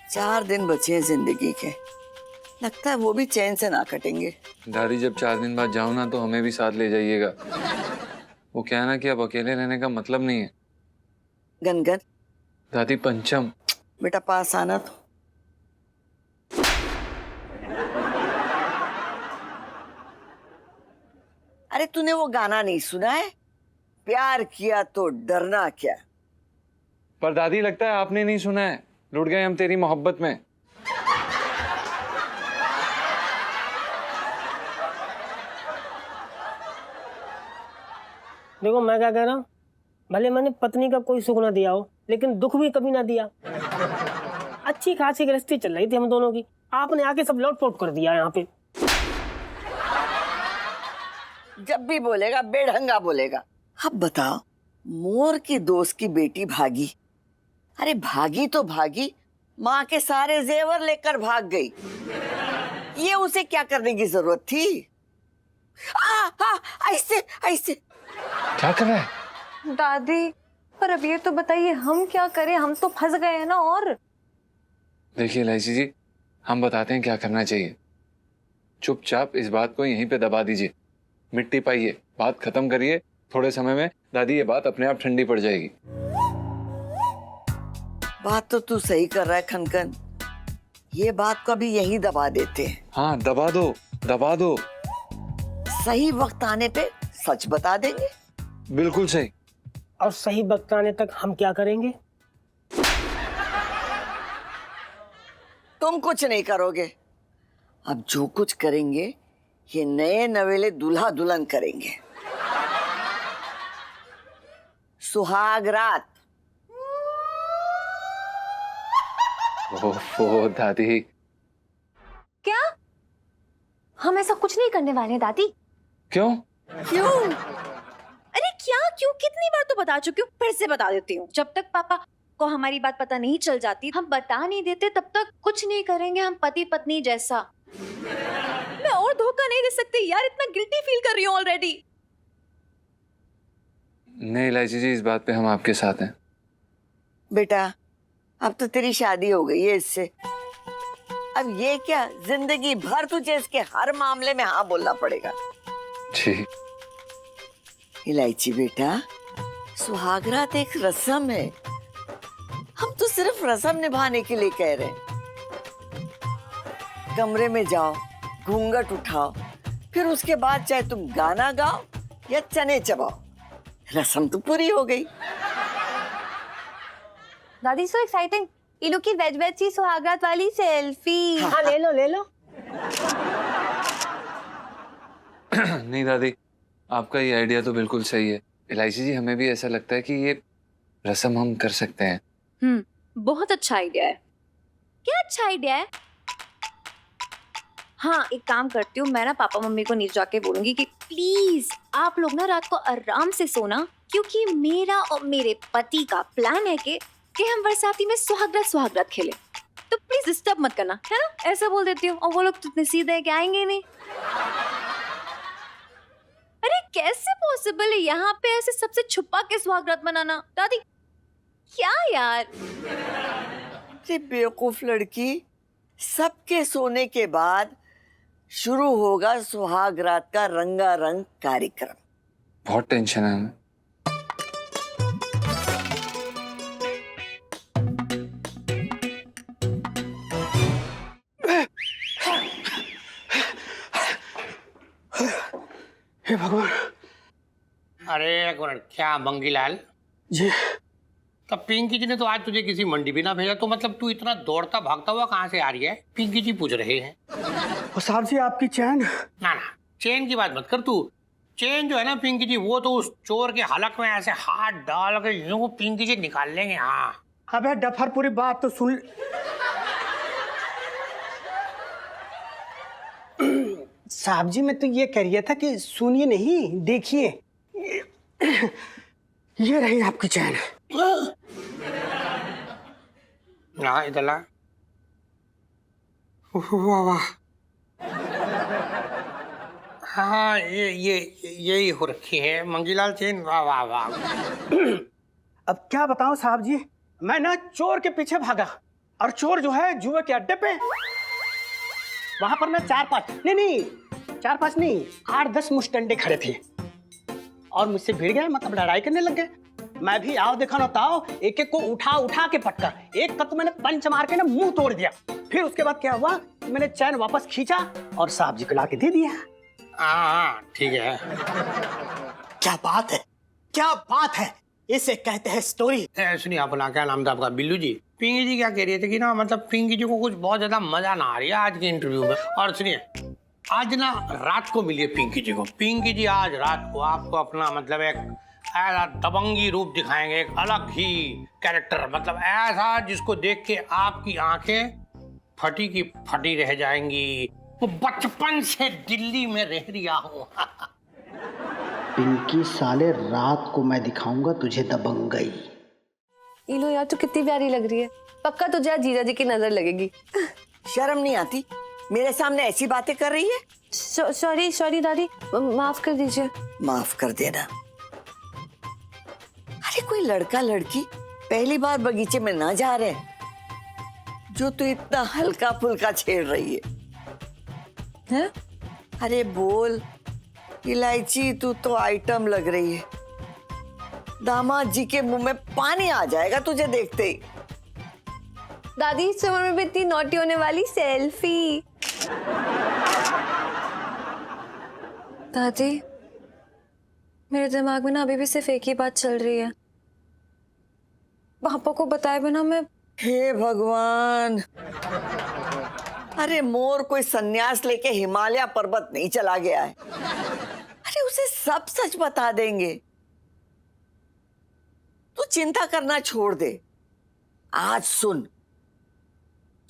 चार दिन बचे हैं जिंदगी के, लगता है वो भी चैन से ना कटेंगे। दादी जब 4 दिन बाद जाऊँ ना तो हमें भी साथ ले जाइएगा। वो क्या है ना कि अब अकेले रहने का मतलब नहीं है। गनगन दादी पंचम। बेटा पास आना तो। अरे तूने वो गाना नहीं सुना है, प्यार किया तो डरना क्या? पर दादी लगता है आपने नहीं सुना है, लुट गए हम तेरी मोहब्बत में। देखो मैं क्या कह रहा हूँ, भले मैंने पत्नी का कोई सुख ना दिया हो, लेकिन दुख भी कभी ना दिया। अच्छी खासी गृहस्थी चल रही थी हम दोनों की, आपने आके सब लौट-पोट कर दिया यहाँ पे। जब भी बोलेगा बेढंगा बोलेगा। अब बताओ, मोर की दोस्त की बेटी भागी, अरे भागी तो भागी, माँ के सारे जेवर लेकर भाग गई। ये उसे क्या करने की जरूरत थी? ऐसे ऐसे क्या कर रहा है दादी, पर अब ये तो बताइए हम क्या करें, हम तो फंस गए हैं ना। और देखिए इलायची जी, हम बताते हैं क्या करना चाहिए। चुपचाप इस बात को यहीं पे दबा दीजिए, मिट्टी पाइए, बात खत्म करिए। थोड़े समय में दादी ये बात अपने आप ठंडी पड़ जाएगी। बात तो तू सही कर रहा है खनखन, ये बात को अभी यहीं दबा देते हैं। हाँ दबा दो, दबा दो। सही वक्त आने पे सच बता देंगे। बिल्कुल सही। और सही वक्त आने तक हम क्या करेंगे? तुम कुछ नहीं करोगे, अब जो कुछ करेंगे ये नए नवेले दूल्हा दुल्हन करेंगे। सुहाग रात। ओहो दादी। क्या हम ऐसा कुछ नहीं करने वाले दादी? क्यों? क्यों? अरे क्या क्यों, कितनी बार तो बता चुकी हूँ, फिर से बता देती हूँ। जब तक पापा को हमारी बात पता नहीं चल जाती, हम बता नहीं देते, तब तक कुछ नहीं करेंगे हम पति पत्नी जैसा। मैं और धोखा नहीं दे सकती यार, इतना गिल्टी फील कर रही हूँ ऑलरेडी। नहीं इलायची जी, इस बात पे हम आपके साथ हैं। बेटा अब तो तेरी शादी हो गई है इससे, अब ये क्या जिंदगी भर तुझे इसके हर मामले में हाँ बोलना पड़ेगा। जी इलायची बेटा, सुहागरात एक रस्म है, हम तो सिर्फ रस्म निभाने के लिए कह रहे हैं। कमरे में जाओ, घूंघट उठाओ, फिर उसके बाद चाहे तुम गाना गाओ या चने चबाओ, रस्म तो पूरी हो गई। दादी सो एक्साइटिंग, इलू की वेज वेज सी सुहागरात वाली सेल्फी। हाँ ले लो ले लो। नहीं दादी, आपका ये आइडिया तो बिल्कुल सही है। इलायची जी, हमें भी ऐसा लगता है कि ये रस्म हम कर सकते हैं। बहुत अच्छा आइडिया है। क्या अच्छा आइडिया है? हाँ एक काम करती हूँ, मैं ना पापा मम्मी को नीचे जाके बोलूंगी कि प्लीज आप लोग ना रात को आराम से सोना, क्योंकि मेरा और मेरे पति का प्लान है कि हम बरसाती में सुहागरात खेलें। तो प्लीज डिस्टर्ब मत करना, है ना? ऐसा बोल देती हूँ और वो लोग तो इतने सीधे हैं कि आएंगे ही नहीं। अरे कैसे पॉसिबल है यहाँ पे ऐसे सबसे छुपा के सुहागरात मनाना? दादी क्या यार? अरे बेवकूफ लड़की, सबके सोने के बाद शुरू होगा सुहाग रात का रंगारंग कार्यक्रम। बहुत टेंशन है हमें। हे भगवान। अरे एक मिनट, क्या मंगीलाल जी तब पिंकी जी ने तो आज तुझे किसी मंडी भी ना भेजा, तो मतलब तू इतना दौड़ता भागता हुआ कहाँ से आ रही है? पिंकी जी पूछ रहे हैं। वो साहब जी आपकी चैन। ना ना, चेन की बात मत कर तू। चेन जो है ना पिंकी जी, वो तो उस चोर के हलक में ऐसे हाथ डाल के यूं पिंकी जी निकाल लेंगे। हाँ अबे डफर पूरी बात तो सुन। साहब जी मैं तो ये कह रहा था कि सुनिए नहीं देखिए, ये रही आपकी चैन। ना इधर ला। वाह वाह। हाँ यही हो रखी है मंगीलाल चेन। वाह वाह वाह। अब क्या बताऊं साहब जी, मैं ना चोर के पीछे भागा और चोर जो है जुए के अड्डे पे, वहां पर ना 4-5 नहीं 8-10 मुस्टंडे खड़े थे और मुझसे भिड़ गए, मतलब लड़ाई करने लग गए। मैं भी आओ देखा ना ताओ, एक एक को उठा के पटका, एक का तो मैंने पंच मार के ना मुंह तोड़ दिया। फिर उसके बाद क्या हुआ, मैंने चैन वापस खींचा और साहब जी को ला के दे दिया। हाँ ठीक है। क्या बात है, क्या बात है, इसे कहते हैं स्टोरी। सुनिए अपना क्या नाम था आपका? बिल्लू जी। पिंकी जी क्या कह रही थी कि ना मतलब पिंकी जी को कुछ बहुत ज्यादा मजा ना आ रही है आज के इंटरव्यू में। और सुनिए आज ना रात को मिलिए पिंकी जी को। पिंकी जी आज रात को आपको अपना मतलब एक ऐसा दबंगी रूप दिखाएंगे, एक अलग ही कैरेक्टर, मतलब ऐसा जिसको देख के आपकी आंखें फटी की फटी रह जाएंगी। वो बचपन से दिल्ली में रह रिया हूँ। पिंकी साले, रात को मैं दिखाऊंगा तुझे दबंगई। इलो यार तू कितनी प्यारी लग रही है, पक्का तुझे आज जीजा जी की नजर लगेगी। शर्म नहीं आती मेरे सामने ऐसी बातें कर रही है? सॉरी दादी, माफ कर दीजिए। माफ कर देना। अरे कोई लड़का लड़की पहली बार बगीचे में ना जा रहे जो तू इतना हल्का फुल्का छेड़ रही है? अरे बोल इलायची, तू तो आइटम लग रही है। दामाद जी के मुंह में पानी आ जाएगा तुझे देखते ही। दादी समर में भी इतनी नॉटी होने वाली सेल्फी। दादी मेरे दिमाग में ना अभी भी सिर्फ एक ही बात चल रही है, पापा को बताए बिना मैं। हे भगवान, अरे मोर कोई सन्यास लेके हिमालय पर्वत नहीं चला गया है। अरे उसे सब सच बता देंगे। तू चिंता करना छोड़ दे। आज सुन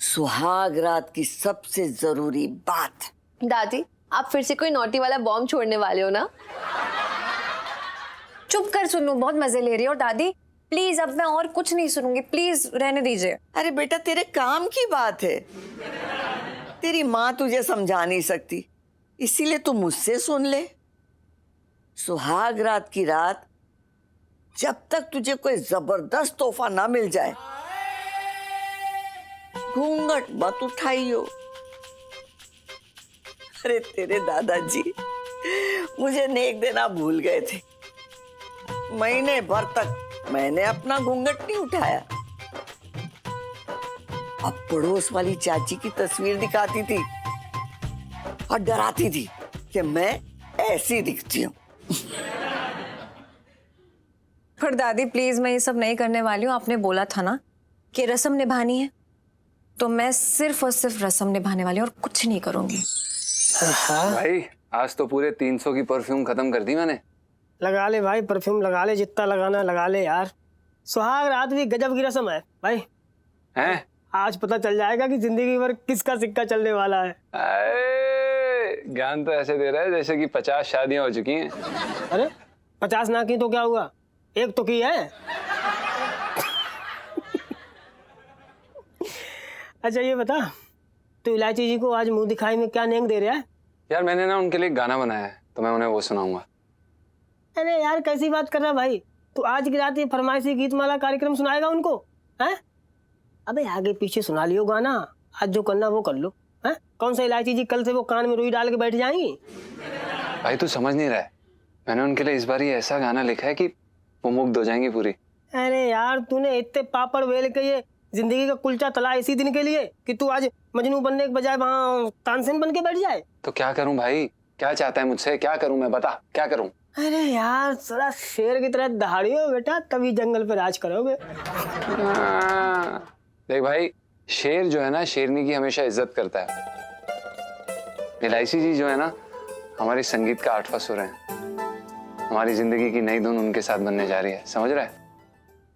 सुहाग रात की सबसे जरूरी बात। दादी आप फिर से कोई नॉटी वाला बॉम्ब छोड़ने वाले हो ना? चुप कर सुन लो, बहुत मजे ले रही हो। दादी प्लीज अब मैं और कुछ नहीं सुनूंगी, प्लीज रहने दीजिए। अरे बेटा तेरे काम की बात है, तेरी माँ तुझे समझा नहीं सकती, इसीलिए तू मुझसे सुन ले। सुहाग रात की रात जब तक तुझे कोई जबरदस्त तोहफा ना मिल जाए घूंघट मत उठाइयो। अरे तेरे दादाजी मुझे नेक देना भूल गए थे। महीने भर तक मैंने अपना घूंघट नहीं उठाया। अब पड़ोस वाली चाची की तस्वीर दिखाती थी और डराती थी कि मैं ऐसी दिखती हूँ। पर दादी प्लीज मैं ये सब नहीं करने वाली हूँ। आपने बोला था ना कि रस्म निभानी है, तो मैं सिर्फ और सिर्फ रस्म निभाने वाली हूँ और कुछ नहीं करूंगी। भाई आज तो पूरे 300 की परफ्यूम खत्म कर दी मैंने। लगा ले भाई परफ्यूम, लगा ले जितना लगाना लगा ले यार। सुहाग रात भी गजब की रस्म है भाई। हैं? आज पता चल जाएगा कि जिंदगी भर किसका सिक्का चलने वाला है। ज्ञान तो ऐसे दे रहा है जैसे कि 50 शादियां हो चुकी हैं। अरे 50 ना की तो क्या हुआ, एक तो की है। अच्छा ये बता, तू इलायची जी को आज मुंह दिखाई में क्या नेंग दे रहा है? यार मैंने ना उनके लिए एक गाना बनाया है, तो मैं उन्हें वो सुनाऊंगा। अरे यार कैसी बात कर रहा है भाई, तू आज की रात ये फरमाइशी गीतमाला कार्यक्रम सुनाएगा उनको? हैं? अबे आगे पीछे सुना लियो गाना, आज जो करना वो कर लो। हैं? कौन सा इलायची जी कल से वो कान में रुई डाल के बैठ जाएंगी? भाई तू समझ नहीं रहा है, मैंने उनके लिए इस बार ये ऐसा गाना लिखा है कि वो मुग्ध हो जाएंगी पूरी। अरे यार तूने इतने पापड़ वेल के ये जिंदगी का कुलचा तला इसी दिन के लिए कि तू आज मजनू बनने के बजाय वहाँ तानसेन बन के बैठ जाए? तो क्या करूं भाई, क्या चाहता है मुझसे, क्या करूं मैं, बता क्या करूं? अरे यार थोड़ा शेर की तरह दहाड़ियो बेटा, तभी जंगल पे राज करोगे। देख भाई, शेर जो है ना शेरनी की हमेशा इज्जत करता है। इलायची जी जो है ना हमारी संगीत का 8वां सुर है, हमारी जिंदगी की नई धुन उनके साथ बनने जा रही है, समझ रहा है?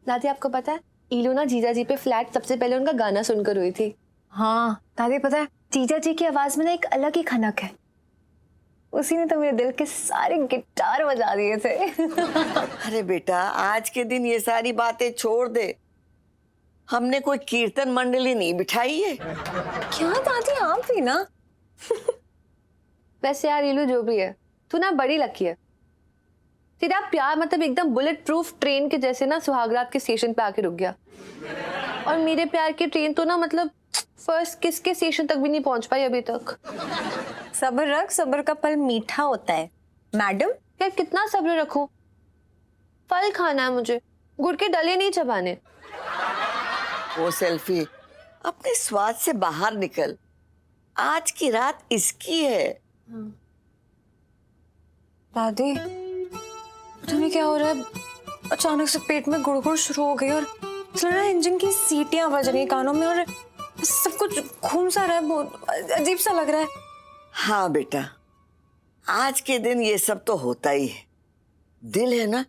दादी आपको पता है, ईलू ना जीजा जी पे फ्लैट सबसे पहले उनका गाना सुनकर हुई थी। हाँ दादी पता है, जीजा जी की आवाज में ना एक अलग ही खनक है, उसी ने तो मेरे दिल के सारे गिटार बजा दिए थे। अरे बेटा आज के दिन ये सारी बातें छोड़ दे, हमने कोई कीर्तन मंडली नहीं बिठाई है। क्या दादी आप भी ना। वैसे यार ईलू जो भी है, तू ना बड़ी लकी है, तेरा प्यार मतलब एकदम बुलेट प्रूफ ट्रेन के जैसे ना सुहागरात के स्टेशन पे आके रुक गया, और मेरे प्यार की ट्रेन तो ना मतलब फर्स्ट किस के स्टेशन तक भी नहीं पहुंच पाई अभी तक। सब्र रख, सब्र का फल मीठा होता है मैडम। यार कितना सब्र रखूं, फल खाना है मुझे, गुड़ के डले नहीं चबाने। वो सेल्फी अपने स्वाद से बाहर निकल, आज की रात इसकी है। दादी पता नहीं क्या हो रहा है, अचानक से पेट में गुड़गुड़ शुरू हो गई और ना इंजन की सीटियां बज रही कानों में और सब कुछ घूम सा रहा है, बहुत अजीब सा लग रहा है। हाँ बेटा आज के दिन ये सब तो होता ही है, दिल है ना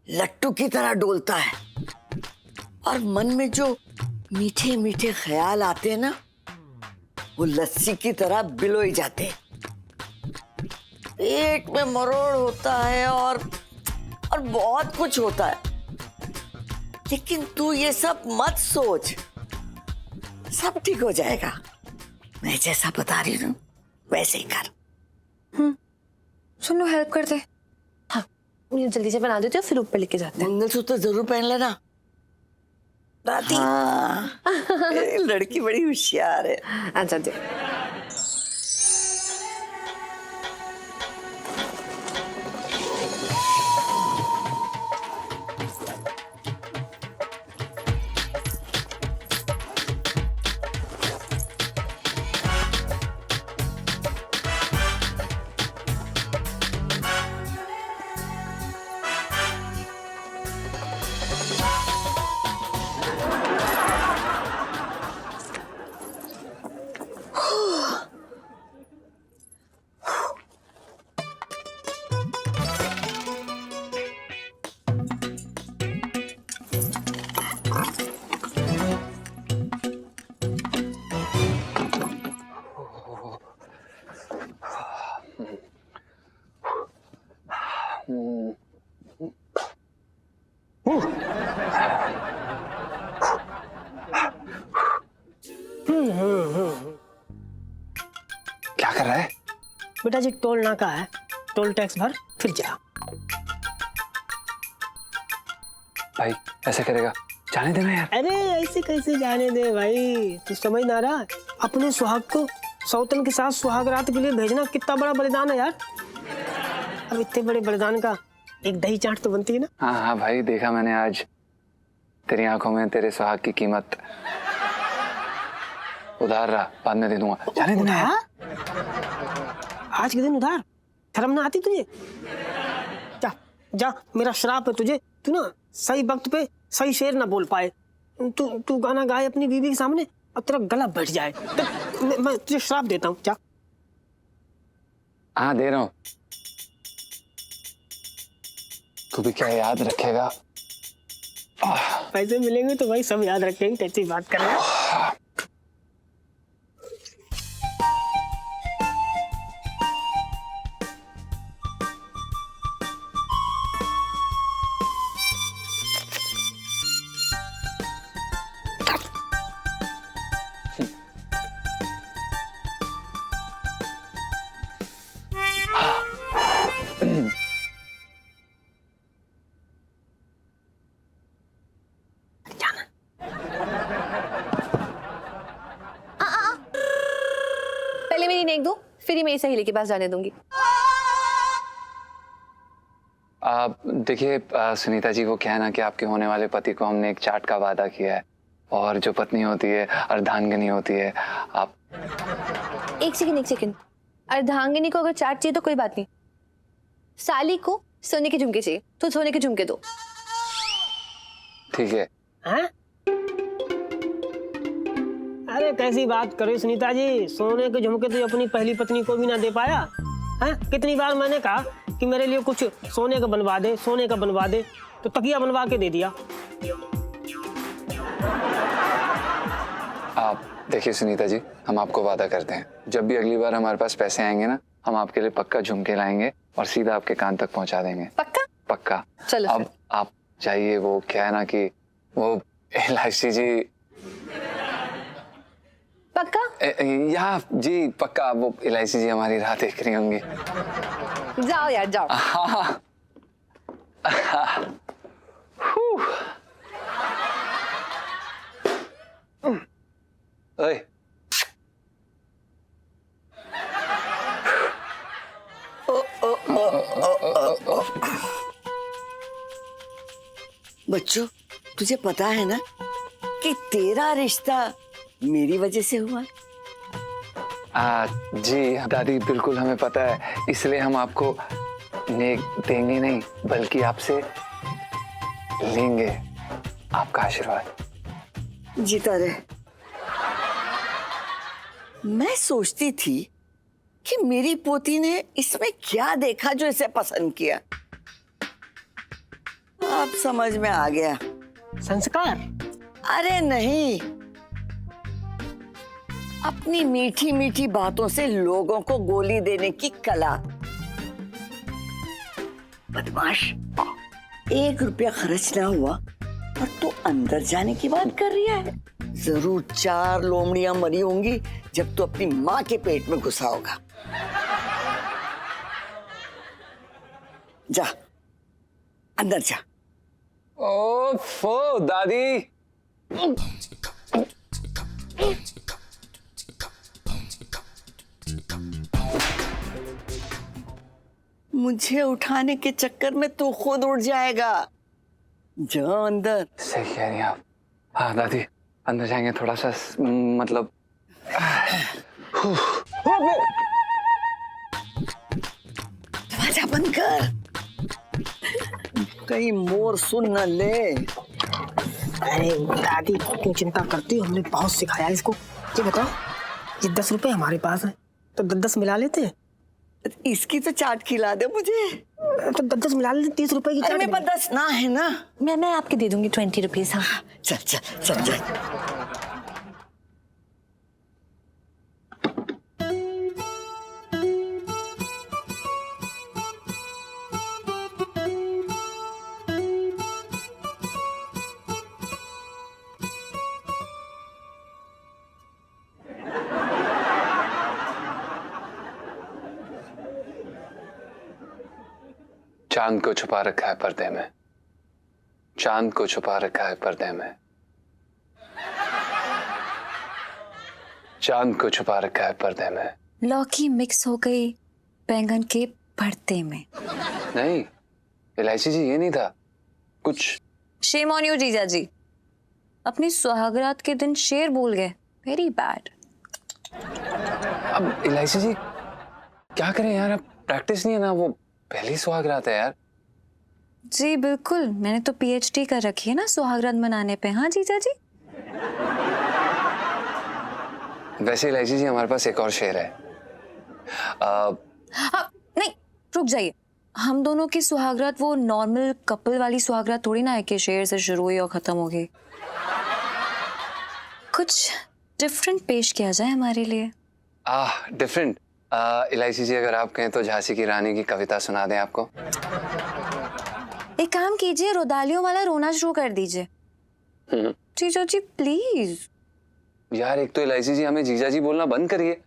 लट्टू की तरह डोलता है, और मन में जो मीठे मीठे ख्याल आते हैं ना वो लस्सी की तरह बिलोई जाते हैं, पेट में मरोड़ होता है और बहुत कुछ होता है। लेकिन तू ये सब मत सोच, सब ठीक हो जाएगा, मैं जैसा बता रही हूँ वैसे ही कर। सुनो हेल्प कर दे। हाँ मुझे जल्दी से बना देती हूँ, फिर ऊपर लेके जाते हैं। मंगलसूत्र जरूर पहन लेना दादी। हाँ। लड़की बड़ी होशियार है। अच्छा जी। क्या कर रहा है? बेटा जी टोल नाका है, टोल टैक्स भर फिर जा। भाई ऐसे करेगा, जाने देना यार। अरे ऐसे कैसे जाने दे भाई, तू समझ ना रहा, अपने सुहाग को सौतन के साथ सुहाग रात के लिए भेजना कितना बड़ा बलिदान है यार। अब इतने बड़े बलिदान का एक दही चाट तो बनती है ना। हाँ हाँ भाई देखा मैंने आज, तेरी आंखों में तेरे सुहाग की कीमत उधार रहा, बाद में दे दूंगा, जाने देना यार। आज के दिन उधार, शर्म ना आती तुझे? जा जा, मेरा श्राप है तुझे, तू ना सही वक्त पे सही शेर ना बोल पाए, तू गाना गाए अपनी बीवी के सामने और तेरा गला बैठ जाए, तो मैं तुझे श्राप देता हूँ। जा। हाँ दे रहा हूँ, तू भी क्या याद रखेगा? पैसे मिलेंगे तो भाई सब याद रखेंगे, कैसी बात कर रहे हैं। नहीं मेरी सहेली के पास जाने दूंगी। देखिए सुनीता जी, वो क्या है ना कि आपके होने वाले पति को हमने एक चार्ट का वादा किया है, और जो पत्नी होती है अर्धांगिनी होती है। आप एक सेकंड, अर्धांगिनी को अगर चार्ट चाहिए तो कोई बात नहीं, साली को सोने के झुमके चाहिए तो सोने के झुमके दो। ठीक है। हैं? अरे कैसी बात करो सुनीता जी, सोने के झुमके तो अपनी पहली पत्नी को भी ना दे पाया। हैं? कितनी बार मैंने कहा कि मेरे लिए कुछ सोने का बनवा दे, सोने का बनवा दे, तो तकिया बनवा के दे दिया। आप देखिए सुनीता जी, हम आपको वादा करते हैं, जब भी अगली बार हमारे पास पैसे आएंगे ना, हम आपके लिए पक्का झुमके लाएंगे और सीधा आपके कान तक पहुंचा देंगे। पक्का? पक्का। चलो अब आप चाहिए, वो क्या है ना कि वो एलआईसी जी पक्का? यहाँ जी पक्का, वो एलआईसी जी हमारी राह देख रही होंगी। जाओ यार जाओ। हाँ। ओए, बच्चों, तुझे पता है ना कि तेरा रिश्ता मेरी वजह से हुआ। जी दादी, बिल्कुल हमें पता है, इसलिए हम आपको देंगे नहीं बल्कि आपसे लेंगे आपका आशीर्वाद। जीता रहे। मैं सोचती थी कि मेरी पोती ने इसमें क्या देखा जो इसे पसंद किया। अब समझ में आ गया। संस्कार? अरे नहीं, अपनी मीठी मीठी बातों से लोगों को गोली देने की कला। बदमाश, 1 रुपया खर्च ना हुआ और तू अंदर जाने की बात कर रही है। जरूर 4 लोमड़ियां मरी होंगी जब तू अपनी माँ के पेट में घुसा होगा। जा, अंदर जा। ओफो दादी, मुझे उठाने के चक्कर में तू खुद उठ जाएगा। जा अंदर। सही कह रही हैं आप। हाँ दादी, अंदर जाएंगे, थोड़ा सा मतलब दरवाजा बंद कर, कहीं मोर सुन न ले। अरे दादी क्यों चिंता करती हो, हमने बहुत सिखाया इसको। ये बताओ, ये 10 रुपए हमारे पास है तो 10 मिला लेते हैं। इसकी तो चाट खिला दे मुझे। तो 10 मिला लेते, 30 रुपए की अरे चाट। मेरे पास 10 ना है ना। मैं आपके दे दूंगी 20 रुपीज। हाँ चल चल चल चल। चांद को छुपा रखा है पर्दे में, चांद को छुपा रखा है पर्दे में, चांद को छुपा रखा है पर्दे में। लौकी मिक्स हो गई बैंगन के भरते में। नहीं इलायची जी, ये नहीं था कुछ। शेम ऑन यू जीजा जी, अपनी सुहागरात के दिन शेर भूल गए। Very bad. अब इलायची जी क्या करें यार, अब प्रैक्टिस नहीं है ना, वो पहली सुहागरात है यार। जी बिल्कुल, मैंने तो PhD कर रखी है ना सुहागरात मनाने पे। हाँ जीजा जी। वैसे इलायची जी, हमारे पास एक और शेर है। हाँ नहीं, रुक जाइए। हम दोनों की सुहागरात वो नॉर्मल कपल वाली सुहागरात थोड़ी ना है कि शेर से शुरू हुई और खत्म हो गई। कुछ डिफरेंट पेश किया जाए हमारे लिए। डिफरेंट। इलायची जी, अगर आप कहें तो झांसी की रानी की कविता सुना दें आपको। एक काम कीजिए, रोदालियों वाला रोना शुरू कर दीजिए। जीजा जी प्लीज। यार एक तो इलायची जी, हमें जीजा जी बोलना बंद करिए।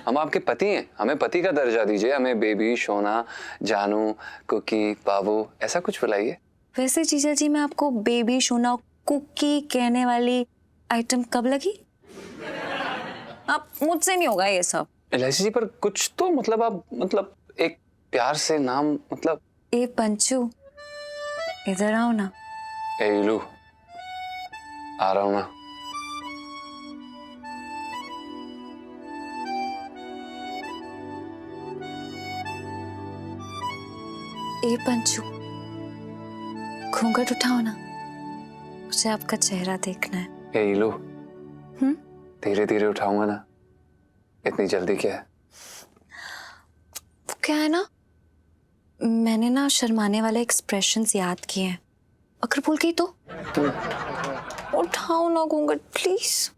हम आपके पति हैं, हमें पति का दर्जा दीजिए। हमें बेबी, सोना, जानू, कुकी, बाबू ऐसा कुछ बुलाइए। वैसे जीजा जी, मैं आपको बेबी, सोना, कुकी कहने वाली आइटम कब लगी? आप मुझसे नहीं होगा ये सब। एलआईसी जी पर कुछ तो मतलब आप मतलब एक प्यार से नाम मतलब। ए पंचू, इधर आओ ना। ए इलू, आ रहा हूं ना। ए पंचू, घूंघट उठाओ ना, मुझे आपका चेहरा देखना है। ए इलू, धीरे धीरे उठाऊंगा ना, इतनी जल्दी क्या है? वो क्या है ना, मैंने ना शर्माने वाले एक्सप्रेशंस याद किए हैं, अगर भूल गई तो उठाओ ना घूंघट प्लीज।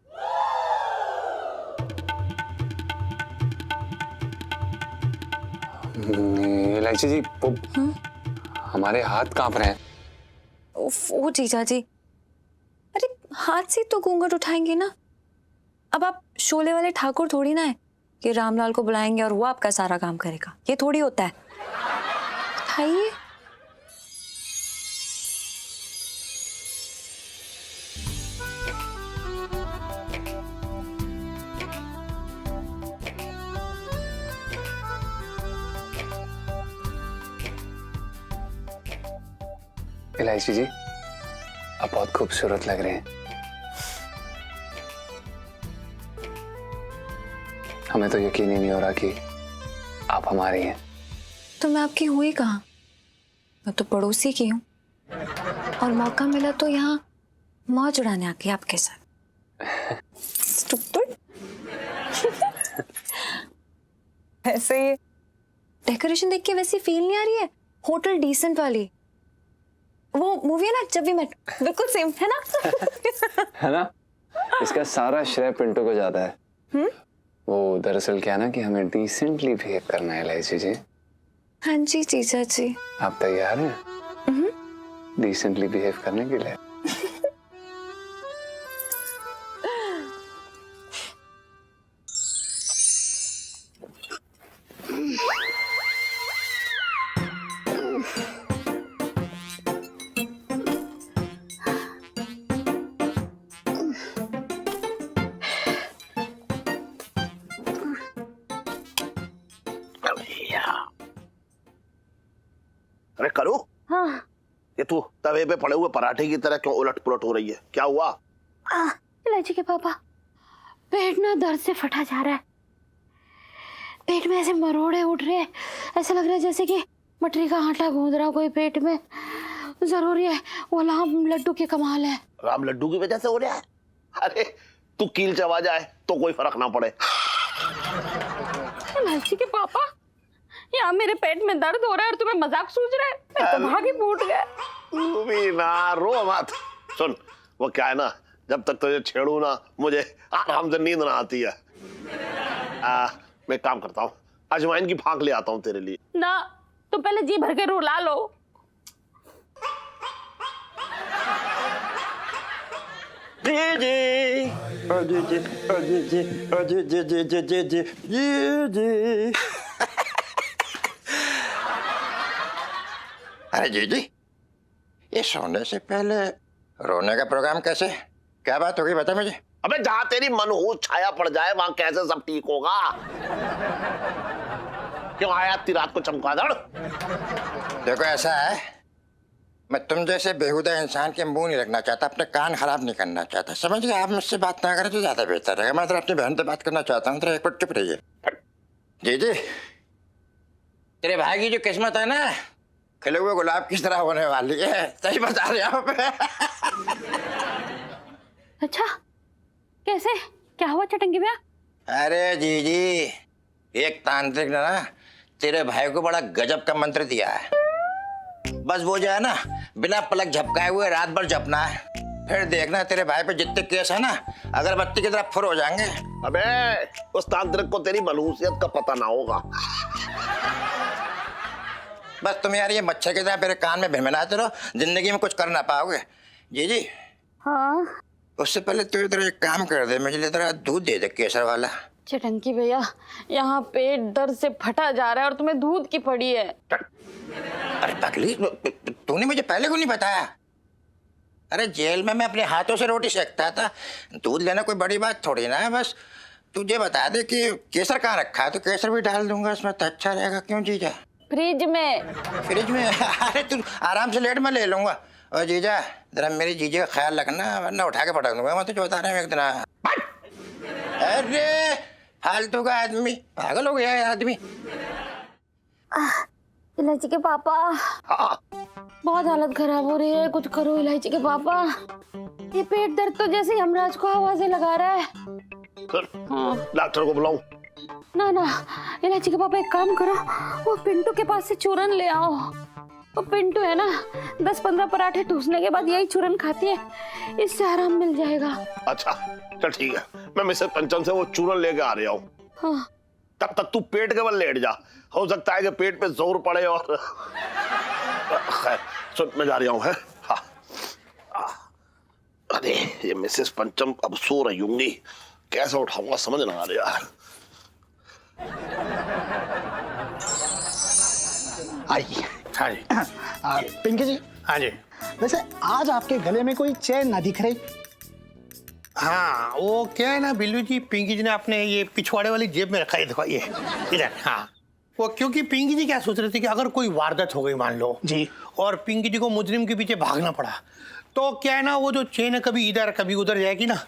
इलायची जी वो हमारे हाथ कांप रहे हैं। ओ जीजा जी, अरे हाथ से तो घूंघट उठाएंगे ना। अब आप शोले वाले ठाकुर थोड़ी ना है कि रामलाल को बुलाएंगे और वो आपका सारा काम करेगा, ये थोड़ी होता है। उठाइए। इलायची जी आप बहुत खूबसूरत लग रहे हैं। हमें तो यकीन ही नहीं हो रहा कि आप हमारी हैं। तो मैं आपकी हुई कहाँ, मैं तो पड़ोसी की हूँ, और मौका मिला तो यहाँ मौज उड़ाने आके आपके साथ। Stupid। ऐसे ये डेकोरेशन देख के वैसी फील नहीं आ रही है, होटल डिसेंट वाली। वो मूवी है ना जब वी मेट, बिल्कुल सेम है ना। है ना? इसका सारा श्रेय पिंटू को जाता है। वो दरअसल क्या ना कि हमें डिसेंटली बिहेव करना है इलायची जी। हाँ जी जीजा जी। आप तैयार हैं डिसेंटली बिहेव करने के लिए? अरे करो। हाँ। ये तू तवे पे पड़े हुए पराठे की तरह क्यों उलट पुलट हो रही है, क्या हुआ? इलायची के पापा, पेट ना दर्द से फटा जा रहा है, पेट में ऐसे मरोड़े उठ रहे हैं, ऐसा लग रहा है जैसे कि मटरी का आटा गूंद रहा कोई पेट में। जरूरी है वो राम लड्डू के कमाल है। राम लड्डू की वजह से हो रहा है? अरे तू कील चबा जाए तो कोई फर्क ना पड़े। इलायची के पापा, यहाँ मेरे पेट में दर्द हो रहा है और तुम्हें मजाक सूझ रहा है? मैं तो भागी फूट गया। तू भी ना रो मत। सुन, वो क्या है ना, जब तक तुझे छेड़ू ना मुझे आराम से नींद ना आती है। मैं काम करता हूँ, अजवाइन की फांक ले आता हूँ तेरे लिए। ना, तुम पहले जी भर के रुला लो। जी जी जी जी जी जी जी जी जी जी जी जी जी। अरे जी जी, ये सोने से पहले रोने का प्रोग्राम कैसे, क्या बात होगी बता मुझे। अबे जहाँ तेरी मनहूस छाया पड़ जाए वहां कैसे सब ठीक होगा? क्यों आया इतनी रात को चमगादड़? देखो ऐसा है, मैं तुम जैसे बेहुदा इंसान के मुंह नहीं रखना चाहता, अपने कान खराब नहीं करना चाहता, समझ गए? आप मुझसे बात ना करें तो ज्यादा बेहतर रहेगा। मैं तो अपनी बहन से बात करना चाहता हूँ, एक मिनट चुप रहिए। जी जी, तेरे भाई की जो किस्मत है ना, खिले हुए गुलाब की तरह होने वाली है, सही बता रहे हो। अच्छा, कैसे, क्या हुआ चटंगी भैया? अरे जी जी, एक तांत्रिक ने ना तेरे भाई को बड़ा गजब का मंत्र दिया है। बस वो जो है ना, बिना पलक झपकाए हुए रात भर जपना है, फिर देखना तेरे भाई पे जितने केस है ना, अगरबत्ती की तरह फुर हो जाएंगे। अबे उस तांत्रिक को तेरी मनहूसियत का पता ना होगा। बस तुम यार ये मच्छर की तरह मेरे कान में भिनभिनाते रहो, जिंदगी में कुछ कर ना पाओगे। जी जी। हाँ। उससे पहले तू इधर एक काम कर दे, मुझे इधर दूध दे दे केसर वाला। चटंकी भैया, यहाँ पेट दर्द से फटा जा रहा है और तुम्हें दूध की पड़ी है। अरे पगली, तूने मुझे पहले क्यों नहीं बताया? अरे जेल में मैं अपने हाथों से रोटी सेकता था, दूध लेना कोई बड़ी बात थोड़ी ना है, बस तुझे बता दे कि केसर कहाँ रखा है, तो केसर भी डाल दूंगा इसमें तो अच्छा रहेगा। क्यों जीजा? फ्रिज में। फ्रिज में? अरे तू आराम से लेट, मैं ले लूंगा। और जीजा जरा मेरे जीजे का ख्याल रखना, वरना उठा के पटक दूंगा। मैं तुझे बता रहा हूँ एक दिन। अरे फालतू का आदमी, पागल हो गया है आदमी। इलायची के पापा, बहुत हालत खराब हो रही है, कुछ करो इलायची के पापा। ये पेट दर्द तो जैसे यमराज को आवाजें लगा रहा है। हाँ। डॉक्टर को बुलाऊं? ना ना, इलायची के पापा एक काम करो, वो पिंटू के पास से चूरन ले आओ। वो पिंटू है ना, 10-15 पराठे ठूसने के बाद यही चूरन खाती है, इससे आराम मिल जाएगा। अच्छा चल ठीक है, मैं मिसेस पंचम से वो चूरन लेके आ रहा हूँ। हाँ। तब तक तू पेट के बल लेट जा, हो सकता है कि पेट पे जोर पड़े। और खैर सुन, मैं जा रहा हूँ। हाँ। अरे ये मिसेस पंचम अब सो रही होंगी, कैसे उठाऊंगा समझ ना आ रहा। आइए। हाँ जी। पिंकी जी। हाँ जी। वैसे आज आपके गले में कोई चैन ना दिख रही। हाँ वो क्या है ना बिल्लू जी, पिंकी जी ने अपने ये पिछवाड़े वाली जेब में रखा है, देखो ये इधर। हाँ वो क्योंकि पिंकी जी क्या सोच रहे थे कि अगर कोई वारदात हो गई मान लो जी, और पिंकी जी को मुजरिम के पीछे भागना पड़ा, तो क्या है ना वो जो चेन है कभी इधर कभी उधर जाएगी ना,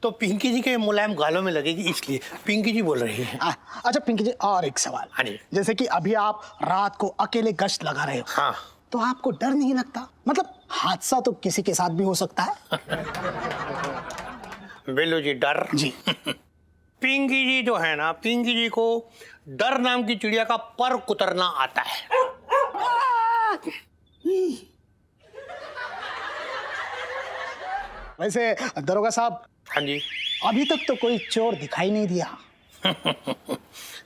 तो पिंकी जी के मुलायम गालों में लगेगी, इसलिए पिंकी जी बोल रही है। अच्छा पिंकी जी, और एक सवाल। हाँ जी। जैसे कि अभी आप रात को अकेले गश्त लगा रहे हो, हाँ, तो आपको डर नहीं लगता? मतलब हादसा तो किसी के साथ भी हो सकता है। बिल्लू जी डर जी। पिंकी जी जो है ना, पिंकी जी को डर नाम की चिड़िया का पर कुतरना आता है। वैसे दरोगा साहब, हाँ जी। अभी तक तो कोई चोर दिखाई नहीं दिया।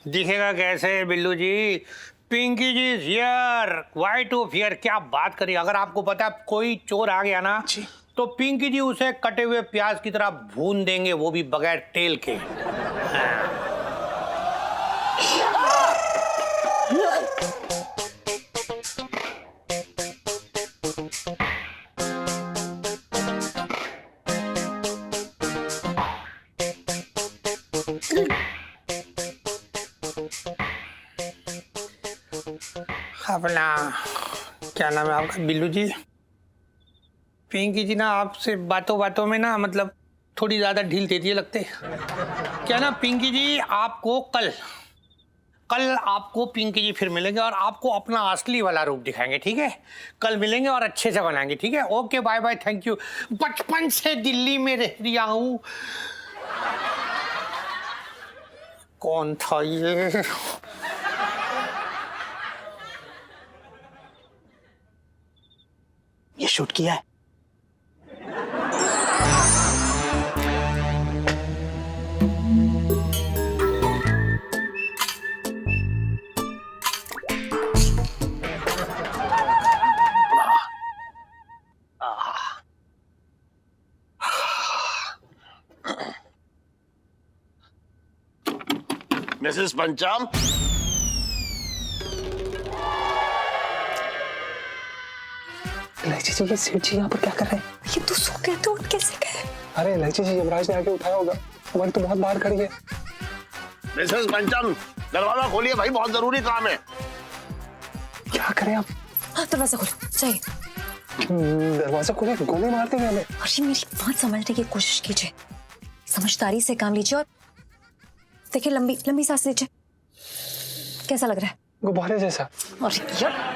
दिखेगा कैसे बिल्लू जी, पिंकी जी हियर, व्हाई टू फियर, क्या बात करी। अगर आपको पता है कोई चोर आ गया ना जी, तो पिंकी जी उसे कटे हुए प्याज की तरह भून देंगे, वो भी बगैर तेल के। हाँ। अपना क्या नाम है आपका बिल्लू जी? पिंकी जी ना आपसे बातों बातों में ना मतलब थोड़ी ज्यादा ढील देती है लगते। क्या ना पिंकी जी, आपको कल आपको पिंकी जी फिर मिलेंगे और आपको अपना असली वाला रूप दिखाएंगे, ठीक है? कल मिलेंगे और अच्छे से बनाएंगे, ठीक है? Okay bye bye, thank you. बचपन से दिल्ली में रह रहा हूँ। कौन था ये? ये शूट किया है। मिसेस पंचम, इलायची जी, ये सेठ जी यहाँ पर क्या कर रहे हैं? ये तो सो गए तो उठ कैसे गए? अरे इलायची जी, यमराज ने आके उठाया होगा, हमारी तो बहुत बाहर खड़ी है। मिसेस पंचम दरवाजा खोलिए भाई, बहुत जरूरी काम है। क्या करें आप? हाँ दरवाजा खोलो, चाहिए। दरवाजा खोले, गोली मार देंगे हमें। अरे मेरी बात समझने की कोशिश कीजिए, समझदारी से काम लीजिए और देखिए लंबी लंबी सांस लीजिए। कैसा लग रहा है? गुब्बारे जैसा। अरे यार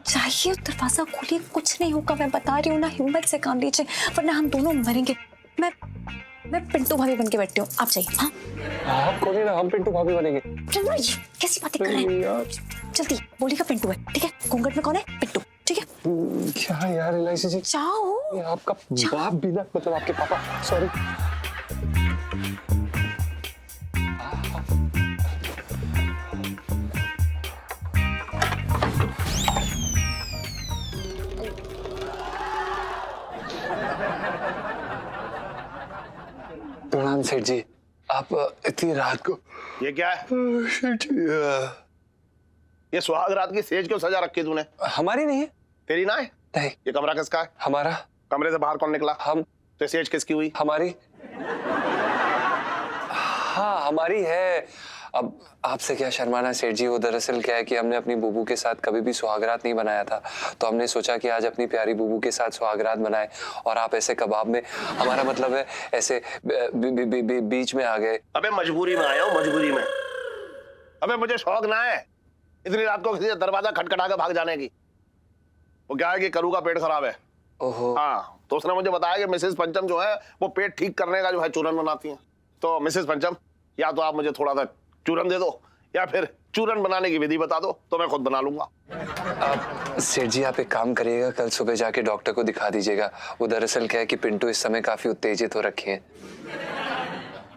चाहिए, दरवाजा खोलिए, कुछ नहीं होगा, मैं बता रही हूँ ना, हिम्मत से काम लीजिए वरना हम दोनों मरेंगे। मैं पिंटू भाभी बन के बैठती हूँ, आप चाहिए। हाँ आप खोलिए ना, हम पिंटू भाभी बनेंगे। कैसी बातें कर रहे हैं? जल्दी बोलिएगा, पिंटू है, ठीक है? घूंघट में कौन है? पिंटू, ठीक है? क्या यार इलायची जी, जाओ। आपका बाप भी ना, मतलब आपके पापा, सॉरी। प्रणाम सेठ जी, आप इतनी रात को। ये क्या है? सेठ जी, ये सुहाग रात की सेज क्यों सजा रखी तूने? हमारी नहीं है। तेरी ना है? नहीं। ये कमरा किसका है? हमारा। कमरे से बाहर कौन निकला? हम। तो सेज किसकी हुई? हमारी। हाँ हमारी है। अब आपसे क्या शर्माना सेठ जी, वो दरअसल क्या है कि हमने अपनी बुबू के साथ कभी भी सुहागरात नहीं बनाया था, तो हमने सोचा कि आज अपनी प्यारी बुबू के साथ सुहागरात बनाए और आप ऐसे कबाब में, हमारा मतलब है ऐसे बीच में आ गए। अबे मजबूरी में आया हूँ, मजबूरी में। अबे मुझे शौक ना है इतनी रात को किसी का दरवाजा खटखटा के भाग जाने की। वो क्या है कि करू का पेट खराब है। ओहो। हाँ, तो उसने मुझे बताया कि मिसेस पंचम जो है वो पेट ठीक करने का जो है चूरन बनाती हैं। तो मिसेस पंचम, या तो आप मुझे थोड़ा सा चूरन दे दो या फिर चूरन बनाने की विधि बता दो तो मैं खुद बना लूंगा। आप सेठ जी आप एक काम करिएगा, कल सुबह जाके डॉक्टर को दिखा दीजिएगा। वो दरअसल क्या है कि पिंटू इस समय काफी उत्तेजित हो रखी है।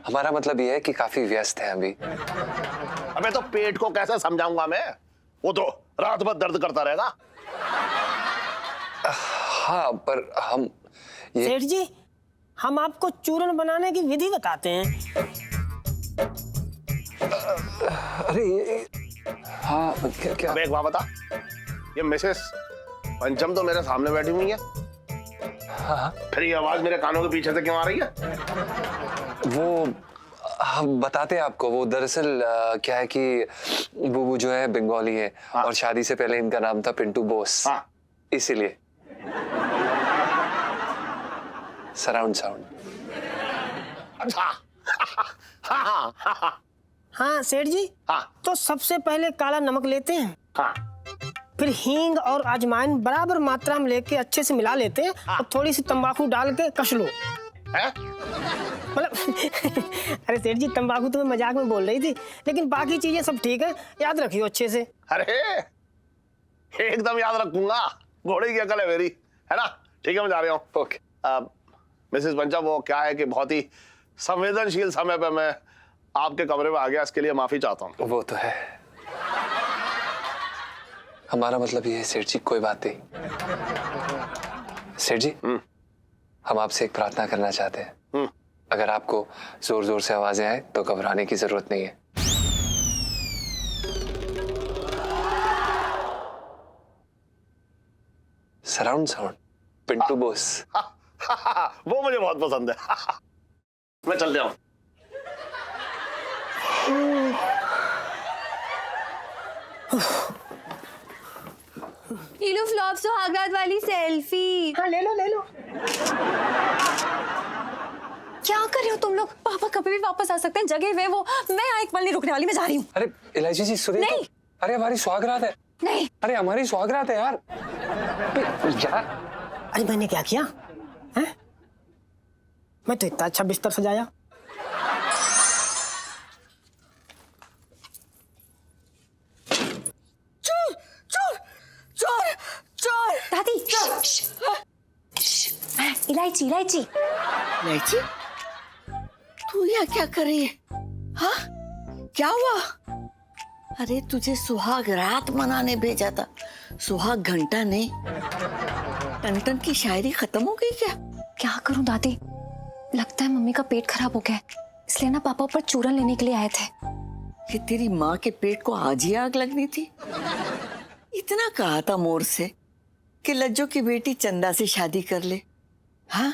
हमारा मतलब ये है कि काफी व्यस्त है अभी। अबे तो पेट को कैसे समझाऊंगा मैं, वो तो रात भर दर्द करता रहेगा। हाँ पर हम ये सेठ जी, हम आपको चूरन बनाने की विधि बताते हैं। अरे हाँ क्या क्या? अबे एक बात बता, ये मिसेस पंचम तो मेरे सामने बैठी हुई है, हाँ फिर ये आवाज मेरे कानों के पीछे से क्यों आ रही है? वो हम बताते हैं आपको। वो दरअसल क्या है कि बुबू जो है बंगाली है। हाँ। और शादी से पहले इनका नाम था पिंटू बोस। हाँ। इसीलिए सराउंड साउंड। अच्छा। हाँ। हाँ सेठ जी, हाँ। तो सबसे पहले काला नमक लेते हैं, हाँ। फिर हींग और अजवाइन बराबर मात्रा में लेके अच्छे से मिला लेते हैं और थोड़ी सी तंबाकू डाल के कस लो। है? मतलब अरे सेठ जी, तंबाकू तो मैं मजाक में बोल रही थी, लेकिन बाकी चीजें सब ठीक है, याद रखियो अच्छे से। अरे एकदम याद रखूंगा, घोड़े की अकल है मेरी, है ना? ठीक है, मैं जा रहा हूँ। ओके। मिसेस पंचम, वो क्या है कि बहुत ही संवेदनशील समय पे मैं आपके कमरे में आ गया, इसके लिए माफी चाहता हूँ। वो तो है, हमारा मतलब ये है सेठ जी, कोई बात नहीं। सेठ जी हम आपसे एक प्रार्थना करना चाहते हैं। अगर आपको जोर जोर से आवाजें आए तो घबराने की जरूरत नहीं है। Surround sound, Pintu Bose. वो मुझे बहुत पसंद है। मैं चल जाऊं। ये लो फ्लॉप सुहागरात वाली सेल्फी। हाँ ले लो ले लो। क्या कर रहे हो तुम लोग? पापा कभी भी वापस आ सकते हैं, जगह वे वो। मैं यहाँ एक पल नहीं रुकने वाली, मैं जा रही हूँ। अरे इलायची जी सुनिए तो। नहीं। अरे हमारी सुहागरात है। नहीं। अरे हमारी सुहागरात है यार। यार अरे मैंने क्या किया है? मैं तो इतना अच्छा बिस्तर सजाया। चोर चोर चोर चोर। दादी इलायची इलायची। इलायची, तू यहाँ क्या कर रही है? हाँ, क्या हुआ? अरे तुझे सुहाग रात मनाने भेजा था, सुहाग घंटा नहीं। टन की शायरी खत्म हो गई क्या? क्या करूं दादी, लगता है मम्मी का पेट खराब हो गया है, इसलिए ना पापा ऊपर चूरन लेने के लिए आए थे। कि तेरी माँ के पेट को आज ही आग लगनी थी। इतना कहा था मोर से कि लज्जो की बेटी चंदा से शादी कर ले। हाँ,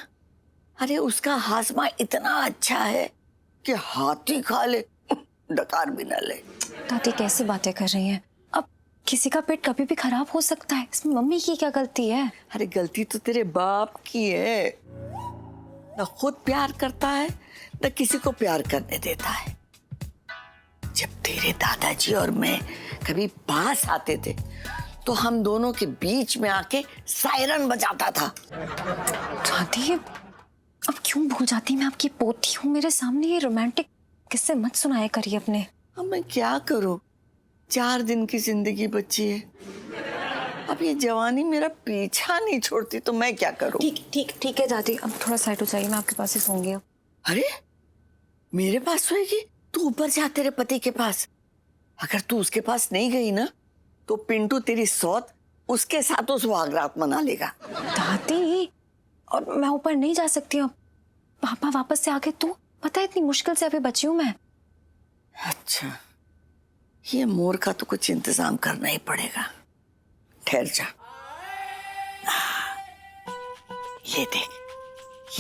अरे उसका हाजमा इतना अच्छा है कि हाथी खा ले, डकार भी ना ले। दादी कैसी बातें कर रही हैं? अब किसी का पेट कभी भी खराब हो सकता है, इसमें मम्मी की क्या गलती है? अरे गलती तो तेरे बाप की है, न खुद प्यार करता है न किसी को प्यार करने देता है। जब तेरे दादाजी और मैं कभी पास आते थे तो हम दोनों के बीच में आके सायरन बजाता था। दादी अब क्यों भूल जाती, मैं आपकी पोती हूँ, मेरे सामने ये रोमांटिक किस्से मत सुनाया करिए अपने। अब मैं क्या करूं, 4 दिन की जिंदगी बची है। अब ये जवानी मेरा पीछा नहीं छोड़ती तो मैं क्या करूं? ठीक है दादी, अब थोड़ा साइड हो जाइए, मैं आपके पास ही सोऊंगी अब। अरे मेरे पास सोएगी? तू ऊपर जा तेरे पति के पास। अगर तू उसके पास नहीं गई ना तो पिंटू तेरी सौत उसके साथ उस सुहागरात मना लेगा। दादी और मैं ऊपर नहीं जा सकती अब, पापा वापस से आके तू पता है इतनी मुश्किल से अभी बची हूँ मैं। अच्छा, ये मोर का तो कुछ इंतजाम करना ही पड़ेगा। ठहर जा। ये देख,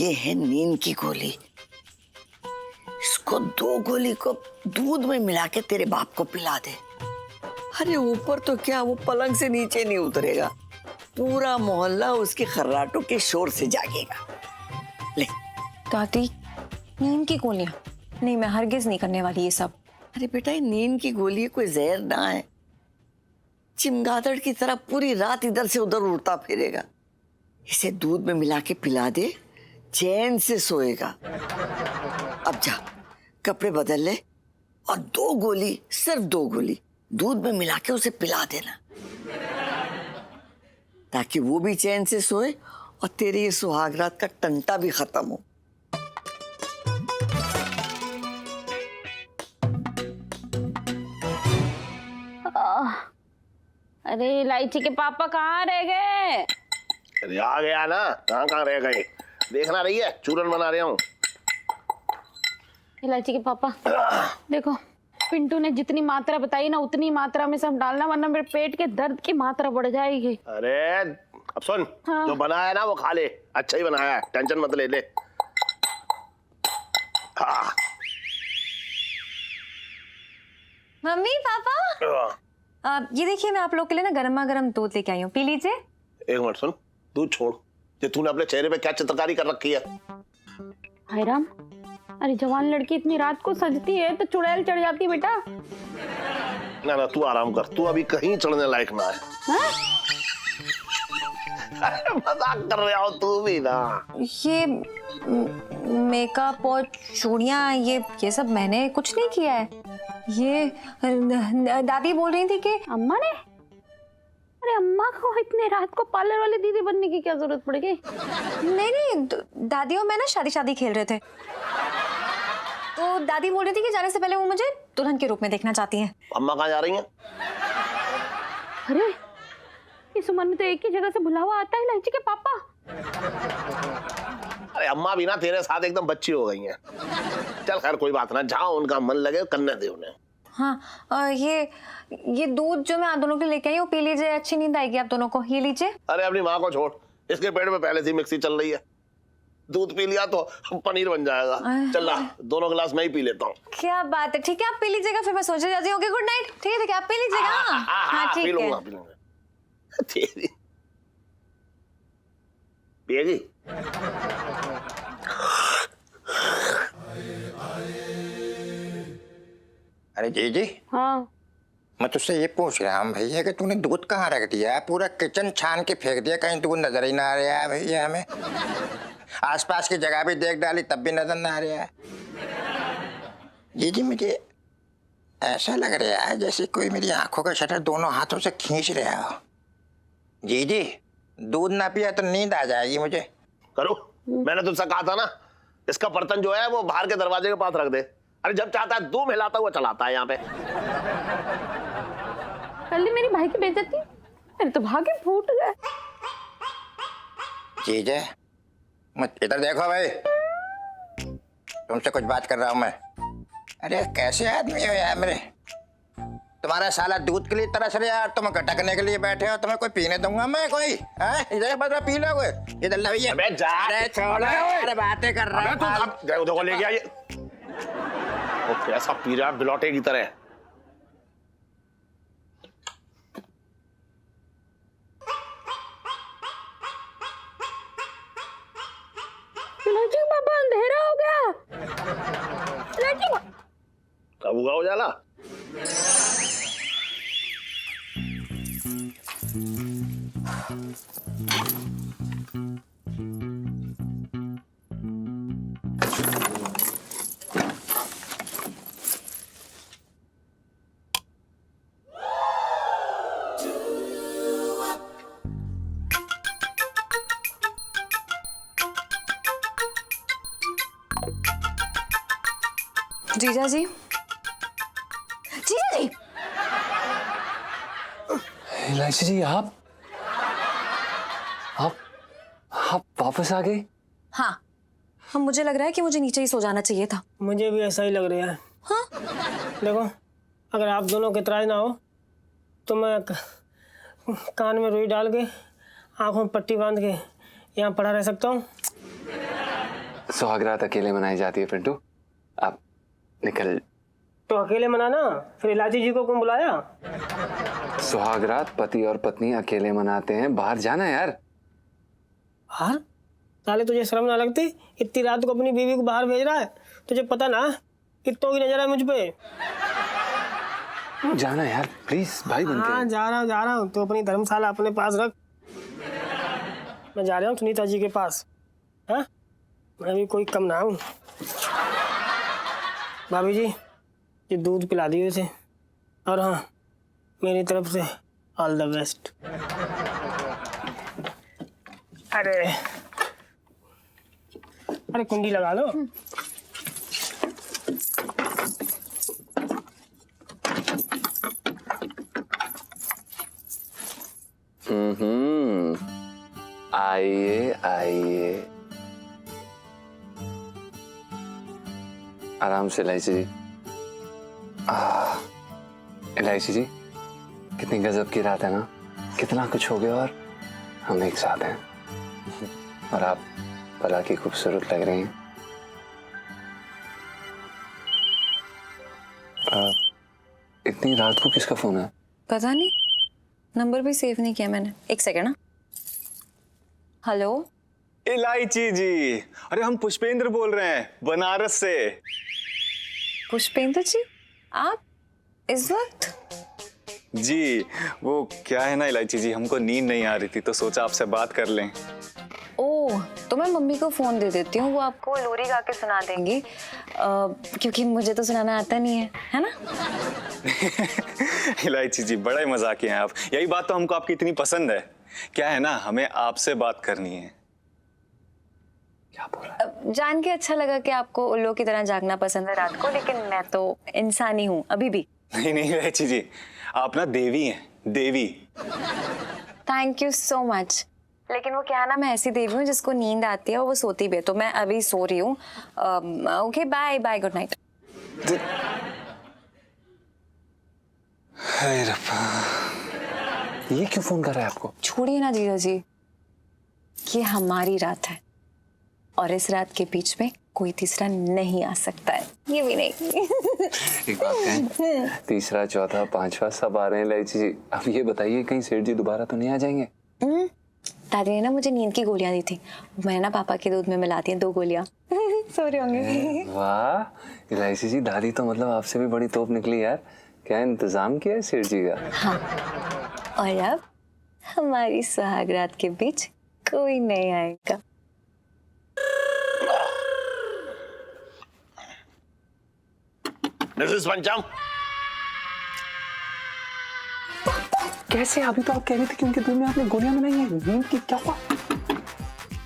ये है नींद की गोली। इस इसको 2 गोली को दूध में मिला के तेरे बाप को पिला दे। अरे ऊपर तो क्या, वो पलंग से नीचे नहीं उतरेगा, पूरा मोहल्ला उसके खर्राटों के शोर से जागेगा। ले। दादी, नींद की गोलियां? नहीं, मैं हरगिज नहीं करने वाली ये सब। अरे बेटा, ये नींद की गोली कोई जहर ना है, चिमगादड़ की तरह पूरी रात इधर से उधर उड़ता फिरेगा। इसे दूध में मिला के पिला दे, चैन से सोएगा। अब जा कपड़े बदल ले और 2 गोली, सिर्फ 2 गोली दूध में मिला के उसे पिला देना, ताकि वो भी चैन से सोए और तेरी ये सुहागरात का टंटा भी खत्म हो। अरे इलायची के पापा कहाँ रह गए? अरे आ गया ना, कहाँ रह गए? देखना रही है, चूरन बना रहा हूँ। इलायची के पापा देखो, पिंटू ने जितनी मात्रा बताई ना उतनी मात्रा में सब डालना, वरना मेरे पेट के दर्द की मात्रा बढ़ जाएगी। अरे अब सुन, हाँ। जो बनाया ना वो खा ले, अच्छा ही बनाया है, टेंशन मत ले ले। हाँ। मम्मी, पापा, ये देखिए, मैं आप लोग के लिए ना गर्मा गर्म दूध लेके आई हूँ, पी लीजिए। एक मिनट सुन, दूध छोड़, ये तूने अपने चेहरे पे क्या चित्रकारी कर रखी है? हाय राम, अरे जवान लड़की इतनी रात को सजती है तो चुड़ैल चढ़ जाती है बेटा। ना तू आराम कर, तू अभी कहीं चढ़ने लायक ना है। हाँ? मजाक कर रहे हो तू भी ना। ये मेकअप और चूड़ियाँ, ये सब मैंने कुछ नहीं किया है। ये दादी बोल रही थी कि अम्मा ने? अरे अम्मा को इतने रात को पार्लर वाली दीदी बनने की क्या जरूरत पड़ गई? नहीं, दादी और मैं ना शादी खेल रहे थे, तो दादी बोल रही थी कि जाने से पहले वो मुझे दुल्हन के रूप में देखना चाहती हैं। अम्मा कहाँ जा रही हैं? अरे इस उम्र में तो एक ही जगह से बुलावा आता है इलायची के पापा। अरे अम्मा भी ना तेरे साथ एकदम बच्ची हो गई हैं। चल खैर कोई बात ना, जहाँ उनका मन लगे करने दे उन्हें। हाँ, ये दूध जो मैं आप दोनों के लिए लेके आई हूँ, पी लीजिए, अच्छी नींद आएगी आप दोनों को। ये लीजिए। अरे अपनी माँ को छोड़, इसके पेट में पहले से मिक्सी चल रही है, दूध पी लिया तो पनीर बन जाएगा। चल ला, 2 गिलास मैं ही पी लेता हूँ। क्या बात है, ठीक है, आप पी लीजिएगा, फिर मैं सोचे जाती हूँ। Good night. ठीक है, आप पी लीजिएगा। हाँ, ठीक है। पी लूंगा। तेरी पिएगी? अरे जी, हाँ, मैं तुझसे ये पूछ रहा हूँ भैया कि तूने दूध कहाँ रख दिया? पूरा किचन छान के फेंक दिया, कहीं दूध नजर ही ना आ रहा है भैया हमें। आसपास की जगह भी देख डाली तब भी नजर ना आ रहा है। जी, मुझे ऐसा लग रहा है जैसे कोई मेरी आंखों का शटर दोनों हाथों से खींच रहा हो। जी, दूध ना पिया तो नींद आ जाएगी मुझे। करो, मैंने तुझसे कहा था ना, इसका बर्तन जो है वो बाहर के दरवाजे के पास रख दे। अरे जब चाहता है दूध हिलाता हुआ चलाता है यहाँ पे। कर ली मेरी भाई की बेइज्जती, मेरे तो भागे फूट गए। जी, मत इधर देखो भाई, तुमसे कुछ बात कर रहा हूँ मैं। अरे कैसे आदमी हो यार मेरे? तुम्हारा साला दूध के लिए तरस रहे यार, तुम गटकने के लिए बैठे हो, तुम्हें कोई पीने दूंगा मैं? कोई इधर बदला पी लो कोई। इधर ला भैया। अबे जा, अरे छोड़ो, अरे बातें कर रहा है। देखो ले गया ये, वो कैसा पी रहा है बिलौटे की तरह। इलायची के पापा अंधेरा हो गया। कब हुआ हो जाला? जीजा जी, जीजा जी। इलायची जी, आप वापस आ गए? हाँ, मुझे लग रहा है कि मुझे नीचे ही सो जाना चाहिए था। मुझे भी ऐसा ही लग रहा है। हाँ? देखो, अगर आप दोनों के इतराज ना हो तो मैं कान में रुई डाल के आंखों में पट्टी बांध के यहाँ पड़ा रह सकता हूँ। सुहागरात अकेले मनाई जाती है पिंटू, आप निकल। तो अकेले मनाना, फिर इलायची जी को कौन बुलाया? सुहागरात पति और पत्नी अकेले मनाते हैं, बाहर जाना यार। बाहर? साले तुझे शर्म ना लगती? इतनी रात को अपनी बीवी को बाहर भेज रहा है। तुझे पता ना कितनों की नजर है मुझ पे। जाना यार प्लीज, भाई बनते हाँ हैं। जा रहा हूँ। तो अपनी धर्मशाला अपने पास रख। मैं जा रहा हूँ सुनीता जी के पास। हाँ, मैं भी कोई कम ना हूँ। भाभी जी, ये दूध पिला दियो इसे। और हाँ, मेरी तरफ से ऑल द बेस्ट। अरे कुंडी लगा लो। आइए आइए, आराम से इलायची जी। इलायची जी, कितनी गजब की रात है ना, कितना कुछ हो गया और हम एक साथ हैं। और आप भला की खूबसूरत लग रही हैं। इतनी रात को किसका फोन है? पता नहीं, नंबर भी सेव नहीं किया मैंने। एक सेकंड ना। हेलो इलायची जी, अरे हम पुष्पेंद्र बोल रहे हैं बनारस से। पुष्पेंद्र जी, आप इस वक्त? जी वो क्या है ना इलायची जी, हमको नींद नहीं आ रही थी तो सोचा आपसे बात कर लें। ओह, तो मैं मम्मी को फोन दे देती हूँ, वो आपको लोरी गा के सुना देंगी। क्योंकि मुझे तो सुनाना आता नहीं है ना? इलायची जी बड़ा ही मजाकी हैं आप। यही बात तो हमको आपकी इतनी पसंद है। क्या है ना, हमें आपसे बात करनी है। क्या बोल रहा है? जान के अच्छा लगा कि आपको उल्लू की तरह जागना पसंद है रात को, लेकिन मैं तो इंसान ही हूँ अभी भी। नहीं इलायची जी, आप ना देवी हैं, देवी। Thank you so much. लेकिन वो क्या है ना, मैं ऐसी देवी हूँ जिसको नींद आती है और वो सोती भी है, तो मैं अभी सो रही हूँ। Okay, bye bye, good night. हाय रब्बा, ये क्यों फोन कर रहा है आपको? छोड़िए ना जीजा जी, ये हमारी रात है और इस रात के बीच में कोई तीसरा नहीं आ सकता है। ये भी नहीं। एक बात कहें, तीसरा चौथा पांचवा सब आ रहे हैं इलायची जी। अब ये बताइए कहीं सेठ जी दोबारा तो नहीं आ जाएंगे? दादी ने ना मुझे नींद की गोलियां दी थी, मैंने ना पापा के दूध में मिला दी 2 गोलियां। सो रहे होंगे। वाह इलायची जी, दादी तो मतलब आपसे भी बड़ी तोप निकली यार। क्या इंतजाम किया है सेठ जी का? हाँ, और अब हमारी सुहागरात के बीच कोई नहीं आएगा। मिसेस पंचम, कैसे? अभी तो आप कह रही थी कि उनके दूध में आपने गोलियां बनाई हैं। नींद की क्या हुआ?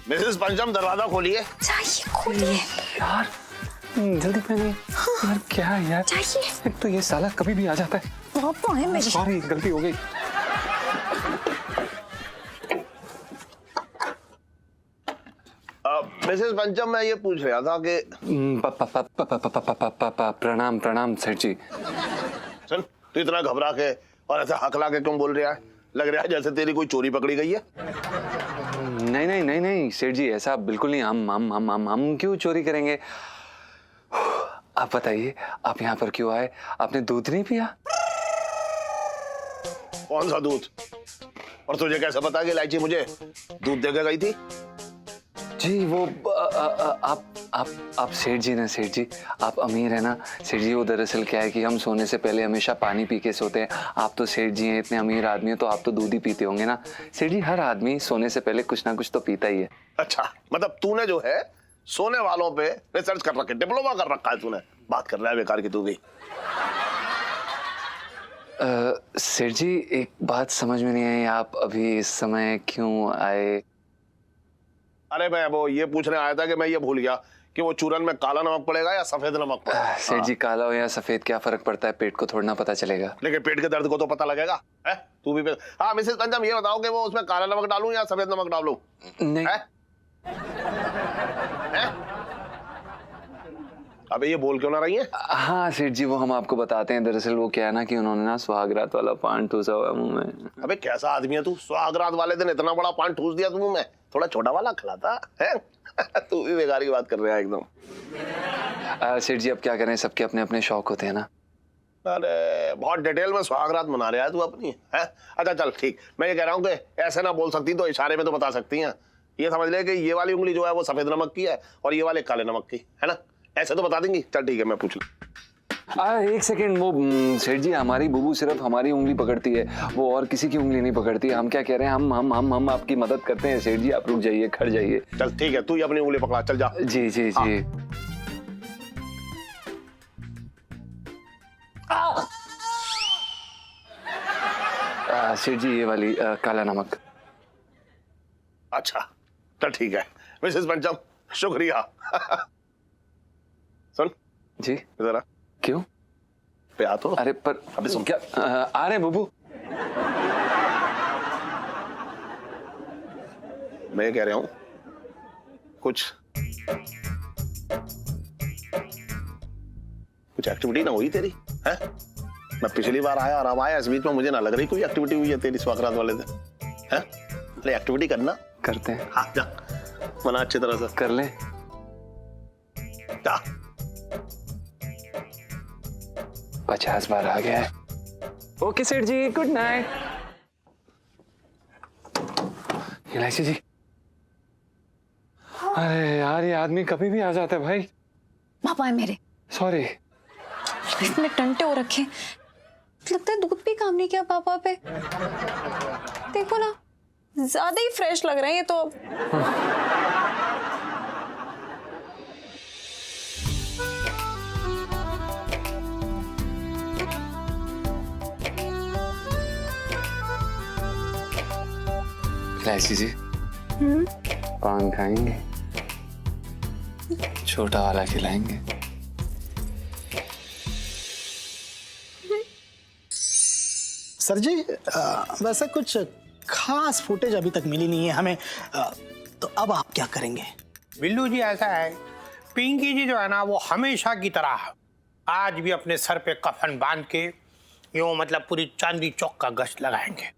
मिसेस पंचम दरवाजा खोलिए। चाहिए, खोलिए यार जल्दी पहनिए। यार क्या है यार, चाहिए। एक तो ये साला कभी भी आ जाता है। पापा है मेरे। सॉरी, गलती हो गई। मिसेस पंचम, मैं ये पूछ रहा था कि प्रणाम प्रणाम सेठ जी। सुन, तू इतना घबरा के और ऐसा हकला के क्यों बोल रहा है? लग रहा है जैसे तेरी कोई चोरी पकड़ी गई है। नहीं नहीं नहीं नहीं सेठ जी, ऐसा बिल्कुल नहीं। हम क्यों चोरी करेंगे? आप बताइए, आप यहाँ पर क्यों आए? आपने दूध नहीं पिया? कौन सा दूध? और तुझे कैसे पता कि इलायची मुझे दूध देके गई थी? जी वो आप सेठ जी ना, सेठ जी आप अमीर है ना सेठ जी। वो दरअसल क्या है कि हम सोने से पहले हमेशा पानी पी के सोते हैं। आप तो सेठ जी हैं, इतने अमीर आदमी हैं, तो आप तो दूध ही पीते होंगे ना सेठ जी। हर आदमी सोने से पहले कुछ ना कुछ तो पीता ही है। अच्छा, मतलब तूने जो है सोने वालों पे रिसर्च कर रखा है, डिप्लोमा कर रखा है तूने। बात कर रहा है बेकार की तू भी। सेठ जी एक बात समझ में नहीं आई, आप अभी इस समय क्यों आए? अरे मैं वो ये पूछने आया था कि मैं ये भूल गया कि वो चूरन में काला नमक पड़ेगा या सफेद नमक पड़ेगा। सेठ जी काला हो या सफेद क्या फर्क पड़ता है, पेट को थोड़ा ना पता चलेगा। लेकिन पेट के दर्द को तो पता लगेगा है? तू भी हाँ मिसेस पंचम, ये बताओ कि वो उसमें काला नमक डालूं या सफेद नमक डालूं? नहीं है? अबे ये बोल क्यों ना रही है? हाँ सेठ जी, वो हम आपको बताते हैं। दरअसल वो क्या है ना कि उन्होंने ना सुहागरात वाला पान ठूसा हुआ मुंह में। अबे कैसा आदमी है तू? सुहागरात वाले दिन इतना बड़ा पान ठूस दिया तू मुंह में, थोड़ा छोटा वाला खिलाता है? तू भी बेकार की बात कर रहा है एकदम। सेठ जी अब क्या करें, सबके अपने अपने शौक होते हैं ना। अरे बहुत डिटेल में सुहागरात मना रहा है तू अपनी है। अच्छा चल ठीक, मैं ये कह रहा हूँ कि ऐसे ना बोल सकती तो इशारे में तो बता सकती हैं। ये समझ ले कि ये वाली उंगली जो है वो सफेद नमक की है और ये वाले काले नमक की है ना, ऐसे तो बता देंगी। चल ठीक है, मैं पूछ लूँ। एक सेकंड, वो सेठ जी हमारी बुबू सिर्फ हमारी उंगली पकड़ती है, वो और किसी की उंगली नहीं पकड़ती है। हम क्या कह रहे हैं, हम आपकी मदद करते हैं सेठ जी, आप रुक जाइए, खड़ जाइए। चल ठीक है, तू ही अपनी उंगली पकड़ा, चल जा। जी जी जी। सेठ जी ये वाली काला नमक। अच्छा चल ठीक है मिसेस पंचम, शुक्रिया। सुन जी जरा, क्यों पे आ तो। अरे पर अबे सुन, क्या आ रहे हैं बुबू? मैं ये कह रहा हूँ कुछ एक्टिविटी ना हुई तेरी है? मैं पिछली बार आया और अब आया, इस बीच में मुझे ना लग रही कोई एक्टिविटी हुई है तेरी सुहागरात वाले दिन है? अरे एक्टिविटी करना। करते हैं। हाँ जा, मना अच्छी तरह से कर ले। जा। 50 बार आ गया है। ओके सेठ जी, गुड नाइट। इलायची जी, अरे यार ये आदमी कभी भी आ जाता है भाई। पापा है मेरे। सॉरी। इतने टंटे हो रखे, लगता है दूध भी काम नहीं किया पापा पे। देखो ना, ज्यादा ही फ्रेश लग रहा है ये तो। इलायची जी, पान खाएंगे? छोटा वाला खिलाएंगे? सर जी वैसे कुछ खास फुटेज अभी तक मिली नहीं है हमें, तो अब आप क्या करेंगे? बिल्लू जी ऐसा है, पिंकी जी जो है ना वो हमेशा की तरह आज भी अपने सर पे कफन बांध के यूं मतलब पूरी चांदी चौक का गश्त लगाएंगे।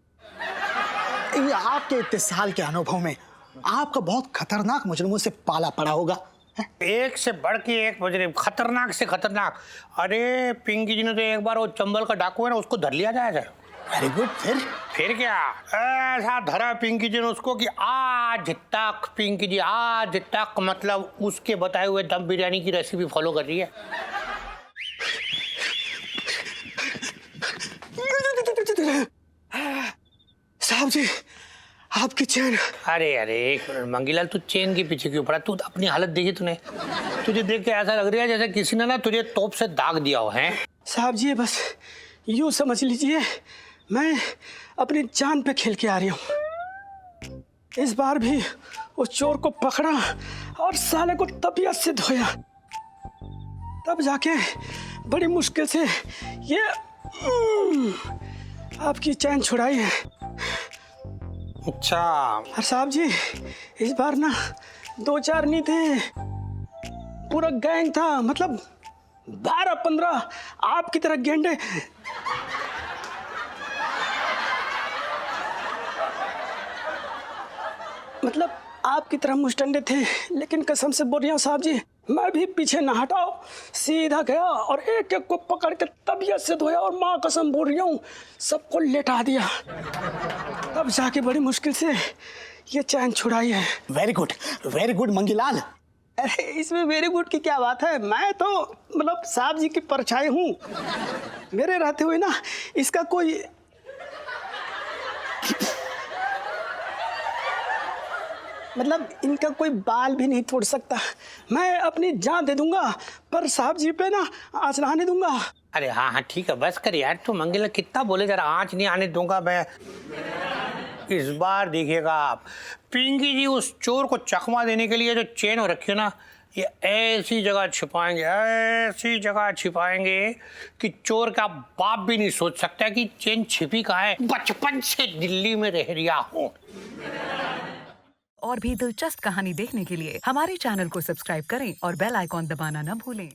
ये आपके इतने साल के अनुभव में आपका बहुत खतरनाक मुजरिमों से पाला पड़ा होगा। एक से बढ़ के एक मुजरिम, खतरनाक से खतरनाक। अरे पिंकी जी ने तो एक बार वो चंबल का डाकू है ना उसको धर लिया जाएगा। Very good. फिर क्या ऐसा धरा पिंकी जी ने उसको कि आज तक पिंकी जी आज तक मतलब उसके बताए हुए दम बिरयानी की रेसिपी फॉलो कर रही है। साहब जी आपकी चैन। अरे अरे एक मिनट मंगीलाल, तू चेन के पीछे क्यों पड़ा? तू अपनी हालत देखी तूने? तुझे देख के ऐसा लग रहा है जैसे किसी ने ना तुझे तोप से दाग दिया हो। है साहब जी बस यूं समझ लीजिए मैं अपनी जान पे खेल के आ रही हूँ। इस बार भी उस चोर को पकड़ा और साले को तबीयत से धोया, तब जाके बड़ी मुश्किल से ये आपकी चैन छुड़ाई है। अच्छा। और साहब जी इस बार ना 2-4 नहीं थे, पूरा गैंग था, मतलब 12-15 आपकी तरह गेंडे। मतलब आपकी तरह मुस्टंडे थे, लेकिन कसम से बोल रहा हूं साहब जी मैं भी पीछे ना हटाओ, सीधा गया और एक एक को पकड़ के तबीयत से धोया और माँ कसम बोल रही हूँ सबको लेटा दिया, तब जाके बड़ी मुश्किल से ये चैन छुड़ाई है। Very good Mangilal. अरे इसमें वेरी गुड की क्या बात है, मैं तो मतलब साहब जी की परछाई हूँ, मेरे रहते हुए ना इसका कोई मतलब इनका कोई बाल भी नहीं तोड़ सकता। मैं अपनी जान दे दूंगा पर साहब जी पे ना आँच ना आने दूंगा। अरे हाँ हाँ ठीक है, बस कर यार, तू मंगीलाल कितना बोले, जरा आँच नहीं आने दूंगा मैं। इस बार देखिएगा आप, पिंकी जी उस चोर को चकमा देने के लिए जो चेन हो रखी है ना, ये ऐसी जगह छिपाएंगे कि चोर का बाप भी नहीं सोच सकता कि चेन छिपी कहाँ है। बचपन से दिल्ली में रह रिया हूँ। और भी दिलचस्प कहानी देखने के लिए हमारे चैनल को सब्सक्राइब करें और बेल आइकॉन दबाना न भूलें।